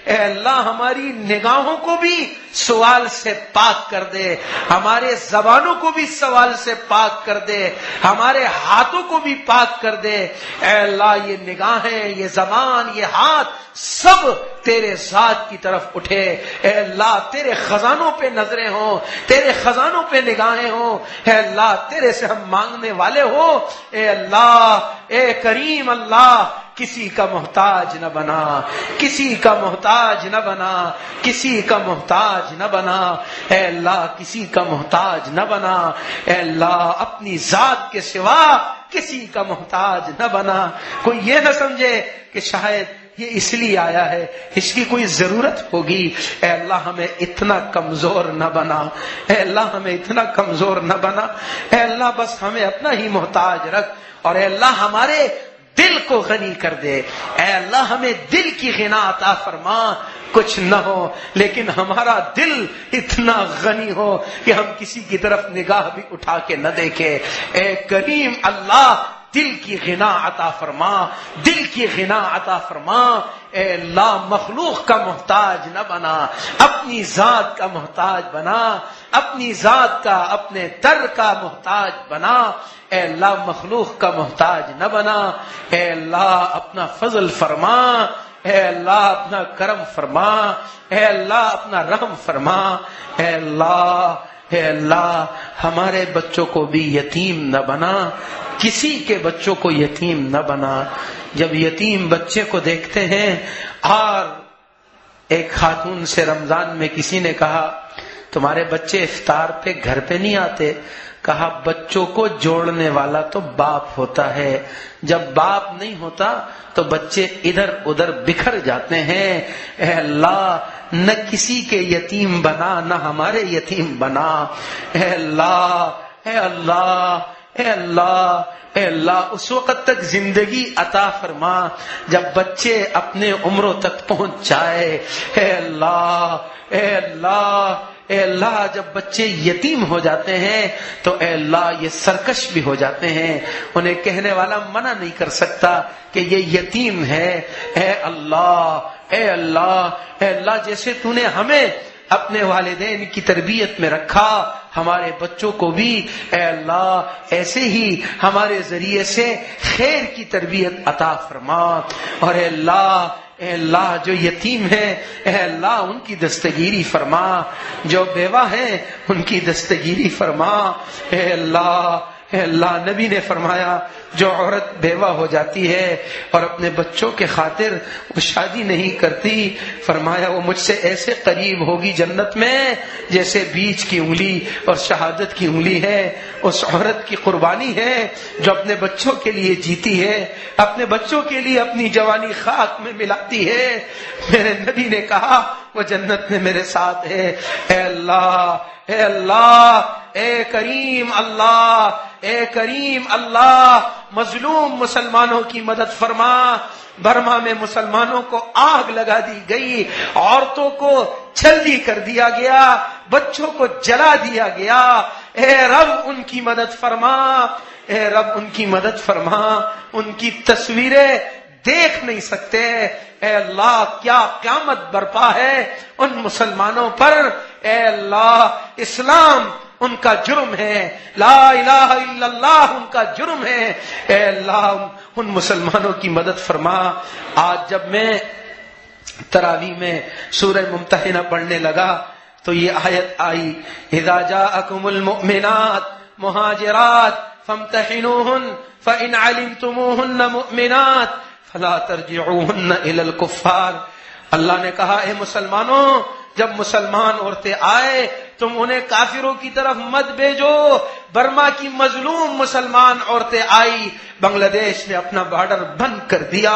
اے اللہ ہماری نگاہوں کو بھی سوال سے پاک کر دے، ہمارے زبانوں کو بھی سوال سے پاک کر دے، ہمارے ہاتھوں کو بھی پاک کر دے۔ اے اللہ یہ نگاہیں، یہ زبان، یہ ہاتھ سب تیرے ذات کی طرف اٹھے۔ اے اللہ تیرے خزانوں پہ نظریں ہوں، تیرے خزانوں پہ نگاہیں ہوں۔ اے اللہ تیرے سے ہم مانگنے والے ہو۔ اے اللہ، اے کریم اللہ، کسی کا محتاج نہ بنا، کسی کا محتاج نہ بنا، کسی کا محتاج نہ بنا۔ اے اللہ کسی کا محتاج نہ بنا۔ اے اللہ اپنی ذات کے سوا کسی کا محتاج نہ بنا۔ کوئی یہ نہ سمجھے کہ شاید یہ اس لیے آیا ہے، اس کی کوئی ضرورت ہوگی۔ اے اللہ ہمیں اتنا کمزور نہ بنا، اے اللہ ہمیں اتنا کمزور نہ بنا۔ اے اللہ بس ہمیں اپنا ہی محتاج رکھ، اور اے اللہ ہمارے دل کو غنی کر دے۔ اے اللہ ہمیں دل کی غنا عطا فرما، کچھ نہ ہو لیکن ہمارا دل اتنا غنی ہو کہ ہم کسی کی طرف نگاہ بھی اٹھا کے نہ دیکھے۔ اے کریم اللہ دل کی غنا عطا فرما، دل کی غنا عطا فرما۔ اے اللہ مخلوق کا محتاج نہ بنا، اپنی ذات کا محتاج بنا، اپنی ذات کا، اپنے در کا محتاج بنا۔ اے اللہ مخلوق کا محتاج نہ بنا۔ اے اللہ اپنا فضل فرما، اے اللہ اپنا کرم فرما، اے اللہ اپنا رحم فرما۔ اے اللہ، اے اللہ ہمارے بچوں کو بھی یتیم نہ بنا، کسی کے بچوں کو یتیم نہ بنا۔ جب یتیم بچے کو دیکھتے ہیں، اور ایک خاتون سے رمضان میں کسی نے کہا تمہارے بچے افطار پہ گھر پہ نہیں آتے، کہا بچوں کو جوڑنے والا تو باپ ہوتا ہے، جب باپ نہیں ہوتا تو بچے ادھر ادھر بکھر جاتے ہیں۔ اے اللہ نہ کسی کے یتیم بنا، نہ ہمارے یتیم بنا۔ اے اللہ، اے اللہ، اے اللہ، اے اللہ اس وقت تک زندگی عطا فرما جب بچے اپنے عمروں تک پہنچ جائے۔ اے اللہ، اے اللہ، اے اللہ جب بچے یتیم ہو جاتے ہیں تو اے اللہ یہ سرکش بھی ہو جاتے ہیں، انہیں کہنے والا منع نہیں کر سکتا کہ یہ یتیم ہے۔ اے اللہ، اے اللہ، اے اللہ جیسے تو نے ہمیں اپنے والدین کی تربیت میں رکھا، ہمارے بچوں کو بھی اے اللہ ایسے ہی ہمارے ذریعے سے خیر کی تربیت عطا فرما۔ اور اے اللہ جو یتیم ہیں اے اللہ ان کی دستگیری فرما، جو بیوہ ہیں ان کی دستگیری فرما۔ اے اللہ نبی نے فرمایا جو عورت بیوہ ہو جاتی ہے اور اپنے بچوں کے خاطر وہ شادی نہیں کرتی، فرمایا وہ مجھ سے ایسے قریب ہوگی جنت میں جیسے بیچ کی انگلی اور شہادت کی انگلی ہے۔ اس عورت کی قربانی ہے جو اپنے بچوں کے لیے جیتی ہے، اپنے بچوں کے لیے اپنی جوانی خاک میں ملاتی ہے۔ میرے نبی نے کہا وہ جنت میں میرے ساتھ ہے۔ اے اللہ، اے اللہ، اے کریم اللہ، اے کریم اللہ مظلوم مسلمانوں کی مدد فرما۔ برما میں مسلمانوں کو آگ لگا دی گئی، عورتوں کو چھلنی کر دیا گیا، بچوں کو جلا دیا گیا۔ اے رب ان کی مدد فرما، اے رب ان کی مدد فرما۔ ان کی تصویریں دیکھ نہیں سکتے، اے اللہ کیا قیامت برپا ہے ان مسلمانوں پر۔ اے اللہ اسلام ان کا جرم ہے، لا الہ الا اللہ ان کا جرم ہے۔ اے اللہ ان مسلمانوں کی مدد فرما۔ آج جب میں تراویح میں سورہ ممتحنہ پڑھنے لگا تو یہ آیت آئی، اذا جاءکم المؤمنات مہاجرات فامتحنوہن فإن علمتموہن مؤمنات فلا ترجعوہن الی الکفار۔ اللہ نے کہا اے مسلمانوں جب مسلمان عورتیں آئے تم انہیں کافروں کی طرف مت بھیجو۔ برما کی مظلوم مسلمان عورتیں آئی، بنگلہ دیش نے اپنا بارڈر بند کر دیا،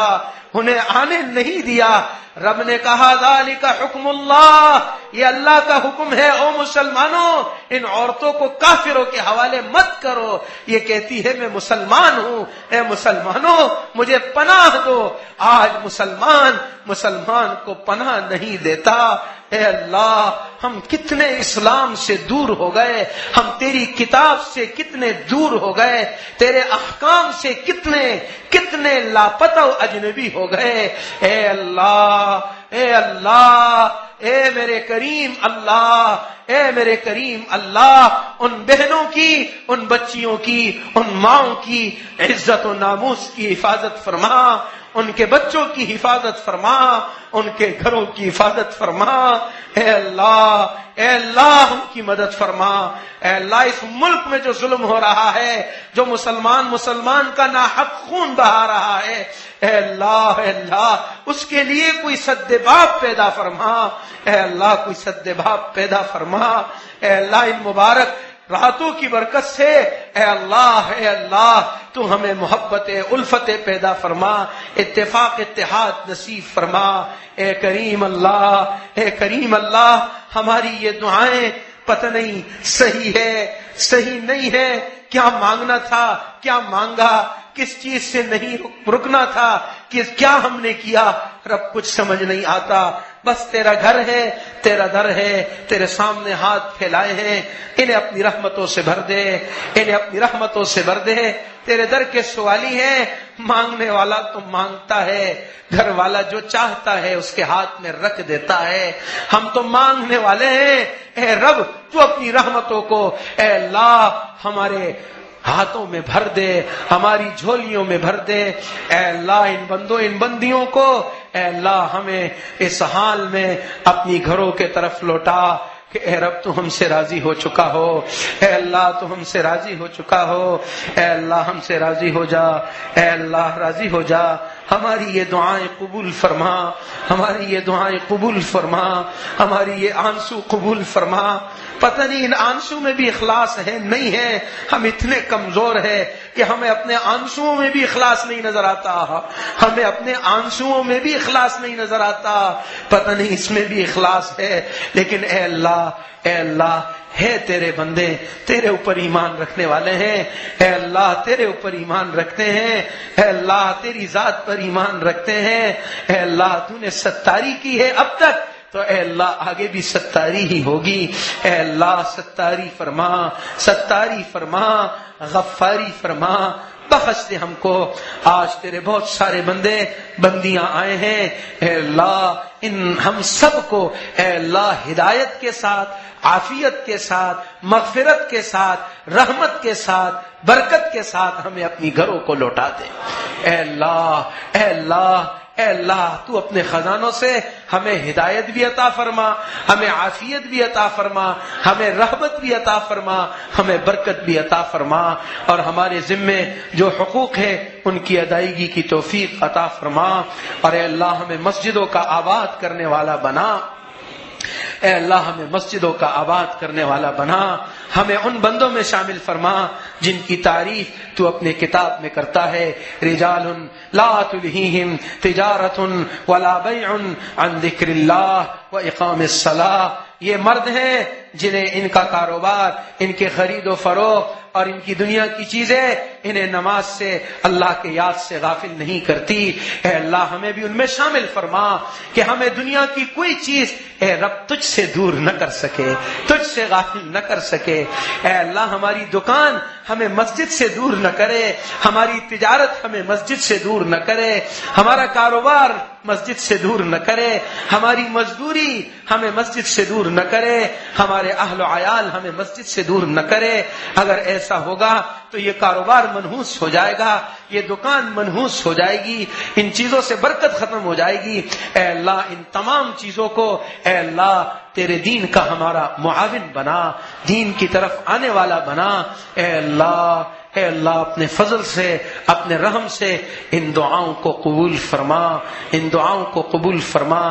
انہیں آنے نہیں دیا۔ رب نے کہا ذالک حکم اللہ یہ اللہ کا حکم ہے، او مسلمانوں ان عورتوں کو کافروں کے حوالے مت کرو۔ یہ کہتی ہے میں مسلمان ہوں، اے مسلمانوں مجھے پناہ دو۔ آج مسلمان کو پناہ نہیں دیتا۔ اے اللہ ہم کتنے اسلام سے دور ہو گئے، ہم تیری کتاب سے کتنے دور ہو گئے، تیرے احکام سے کتنے لاپتہ و اجنبی ہو گئے۔ اے اللہ اے اللہ اے میرے کریم اللہ، اے میرے کریم اللہ، ان بہنوں کی، ان بچیوں کی، ان ماؤں کی عزت و ناموس کی حفاظت فرما، ان کے بچوں کی حفاظت فرما، ان کے گھروں کی حفاظت فرما۔ اے اللہ ان کی مدد فرما۔ اے اللہ اس ملک میں جو ظلم ہو رہا ہے، جو مسلمان کا ناحق خون بہا رہا ہے، اے اللہ اس کے لیے کوئی سد باب پیدا فرما۔ اے اللہ کوئی سد باب پیدا فرما۔ اے اللہ ان مبارک راتوں کی برکت سے اے اللہ تو ہمیں محبت الفت پیدا فرما، اتفاق اتحاد نصیب فرما۔ اے کریم اللہ ہماری یہ دعائیں پتہ نہیں صحیح ہے صحیح نہیں ہے، کیا مانگنا تھا کیا مانگا، کس چیز سے نہیں رکنا تھا، کیا ہم نے کیا، رب کچھ سمجھ نہیں آتا۔ بس تیرا گھر ہے، تیرا در ہے، تیرے سامنے ہاتھ پھیلائے ہیں، انہیں اپنی رحمتوں سے بھر دے، انہیں اپنی رحمتوں سے بھر دے۔ تیرے در کے سوالی ہیں، مانگنے والا تو مانگتا ہے، گھر والا جو چاہتا ہے اس کے ہاتھ میں رکھ دیتا ہے، ہم تو مانگنے والے ہیں۔ اے رب تو اپنی رحمتوں کو اے اللہ ہمارے ہاتھوں میں بھر دے، ہماری جھولیوں میں بھر دے۔ اے اللہ ان بندوں ان بندیوں کو اے اللہ ہمیں اس حال میں اپنی گھروں کے طرف لوٹا کہ اے رب تو ہم سے راضی ہو چکا ہو، اے اللہ تو ہم سے راضی ہو چکا ہو، اے اللہ ہم سے راضی ہو جا، اے اللہ راضی ہو جا۔ ہماری یہ دعائیں قبول فرما، ہماری یہ دعائیں قبول فرما، ہماری یہ آنسو قبول فرما۔ پتہ نہیں ان آنسو میں بھی اخلاص ہے نہیں ہے، ہم اتنے کمزور ہیں کہ ہمیں اپنے آنسوؤں میں بھی اخلاص نہیں نظر آتا، ہمیں اپنے آنسوؤں میں بھی اخلاص نہیں نظر آتا، پتہ نہیں اس میں بھی اخلاص ہے۔ لیکن اے اللہ ہے تیرے بندے تیرے اوپر ایمان رکھنے والے ہیں، اے اللہ تیرے اوپر ایمان رکھتے ہیں، اے اللہ تیری ذات پر ایمان رکھتے ہیں، اے اللہ تو نے ستاری کی ہے اب تک تو اے اللہ آگے بھی ستاری ہی ہوگی۔ اے اللہ ستاری فرما، غفاری فرما، بخش دے ہم کو۔ آج تیرے بہت سارے بندے بندیاں آئے ہیں، اے اللہ ان ہم سب کو اے اللہ ہدایت کے ساتھ، عافیت کے ساتھ، مغفرت کے ساتھ، رحمت کے ساتھ، برکت کے ساتھ ہمیں اپنی گھروں کو لوٹا دے۔ اے اللہ تو اپنے خزانوں سے ہمیں ہدایت بھی عطا فرما، ہمیں عافیت بھی عطا فرما، ہمیں رحمت بھی عطا فرما، ہمیں برکت بھی عطا فرما، اور ہمارے ذمے جو حقوق ہیں ان کی ادائیگی کی توفیق عطا فرما۔ اور اے اللہ ہمیں مسجدوں کا آباد کرنے والا بنا، اے اللہ ہمیں مسجدوں کا آباد کرنے والا بنا، ہمیں ان بندوں میں شامل فرما جن کی تعریف تو اپنے کتاب میں کرتا ہے، رجال لا تلہیہم تجارت ولا بیع عن ذکر اللہ واقام الصلاۃ، یہ مرد ہیں جنہیں ان کا کاروبار، ان کے خرید و فروخت اور ان کی دنیا کی چیزیں انہیں نماز سے، اللہ کے یاد سے غافل نہیں کرتی۔ اے اللہ ہمیں بھی ان میں شامل فرما کہ ہمیں دنیا کی کوئی چیز اے رب تجھ سے دور نہ کر سکے، تجھ سے غافل نہ کر سکے۔ اے اللہ ہماری دکان ہمیں مسجد سے دور نہ کرے، ہماری تجارت ہمیں مسجد سے دور نہ کرے، ہمارا کاروبار مسجد سے دور نہ کرے، ہماری مزدوری ہمیں مسجد سے دور نہ کرے، ہمارے اہل و عیال ہمیں مسجد سے دور نہ کرے۔ اگر ایسا ہوگا تو یہ کاروبار منحوس ہو جائے گا، یہ دکان منحوس ہو جائے گی، ان چیزوں سے برکت ختم ہو جائے گی۔ اے اللہ ان تمام چیزوں کو اے اللہ تیرے دین کا ہمارا معاون بنا، دین کی طرف آنے والا بنا۔ اے اللہ اپنے فضل سے، اپنے رحم سے ان دعاؤں کو قبول فرما، ان دعاؤں کو قبول فرما۔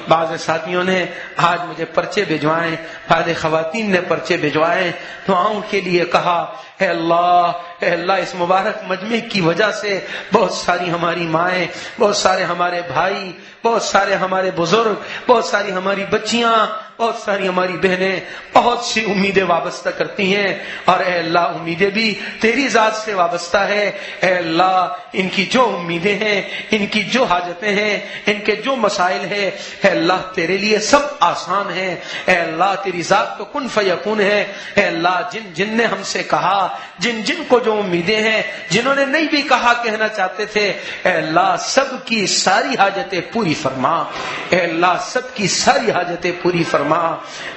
بعض ساتھیوں نے آج مجھے پرچے بھجوائے، بعض خواتین نے پرچے بھجوائے، دعاؤں کے لیے کہا۔ اے اللہ اس مبارک مجمع کی وجہ سے بہت ساری ہماری مائیں، بہت سارے ہمارے بھائی، بہت سارے ہمارے بزرگ، بہت ساری ہماری بچیاں بہت ساری ہماری بہنیں بہت سی امیدیں وابستہ کرتی ہیں، اور اے اللہ امیدیں بھی تیری ذات سے وابستہ ہے۔ اے اللہ ان کی جو امیدیں ہیں، ان کی جو حاجتیں ہیں، ان کے جو مسائل ہیں، اے اللہ تیرے لیے سب آسان ہے۔ اے اللہ تیری ذات تو کن فیکون ہے۔ اے اللہ جن نے ہم سے کہا، جن کو جو امیدیں ہیں، جنہوں نے نہیں بھی کہا کہنا چاہتے تھے، اے اللہ سب کی ساری حاجتیں پوری فرما۔ اے اللہ سب کی ساری حاجتیں پوری فرما۔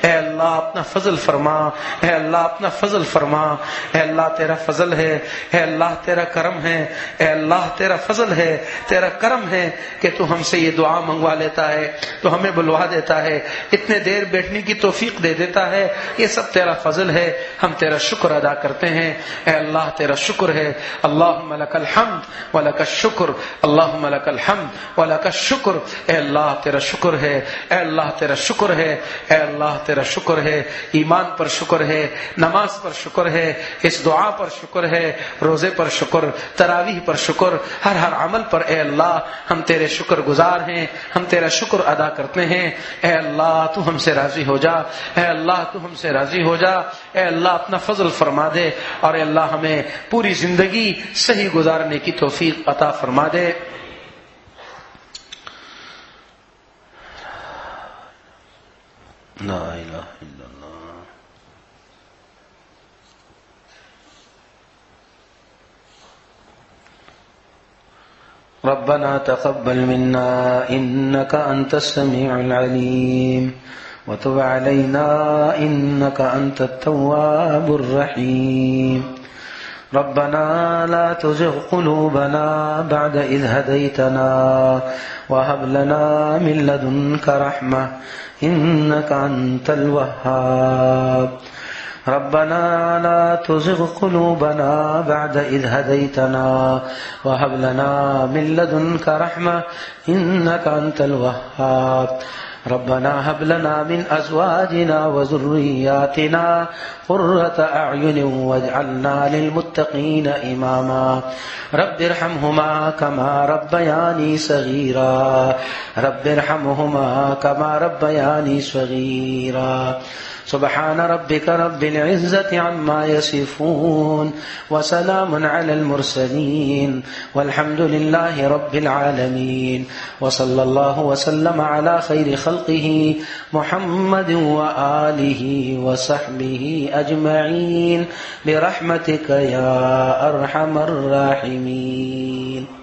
اے اللہ اپنا فضل فرما۔ اے اللہ اپنا فضل فرما۔ اے اللہ تیرا فضل ہے، اے اللہ تیرا کرم ہے، اے اللہ تیرا فضل ہے، تیرا کرم ہے کہ تو ہم سے یہ دعا منگوا لیتا ہے، تو ہمیں بلوا دیتا ہے، اتنے دیر بیٹھنے کی توفیق دے دیتا ہے، یہ سب تیرا فضل ہے۔ ہم تیرا شکر ادا کرتے ہیں۔ اے اللہ تیرا شکر ہے۔ اللہم لک الحمد ولک الشکر، اللہم لک الحمد ولک الشکر۔ اے اللہ تیرا شکر ہے، اے اللہ تیرا شکر ہے، اے اللہ تیرا شکر ہے۔ ایمان پر شکر ہے، نماز پر شکر ہے، اس دعا پر شکر ہے، روزے پر شکر، تراویح پر شکر، ہر عمل پر اے اللہ ہم تیرے شکر گزار ہیں، ہم تیرا شکر ادا کرتے ہیں۔ اے اللہ تو ہم سے راضی ہو جا، اے اللہ تو ہم سے راضی ہو جا، اے اللہ اپنا فضل فرما دے، اور اے اللہ ہمیں پوری زندگی صحیح گزارنے کی توفیق عطا فرما دے۔ لا الہ الا اللہ۔ ربنا تقبل منا إنك أنت السميع العليم وتب علينا إنك أنت التواب الرحيم ربنا لا تزغ قلوبنا بعد إذ هديتنا وهب لنا من لدنك رحمة إنك أنت الوهاب ربنا لا تزغ قلوبنا بعد إذ هديتنا وهب لنا من لدنك رحمة إنك أنت الوهاب ربنا هب لنا من أزواجنا وذرياتنا قرة أعين واجعلنا للمتقين إماما رب ارحمهما كما ربياني صغيرا رب ارحمهما كما ربياني صغيرا سبحان ربك رب العزة عما يصفون وسلام على المرسلين والحمد لله رب العالمين وصلى الله وسلم على خير خلقه محمد وآله وصحبه أجمعين برحمتك يا أرحم الراحمين.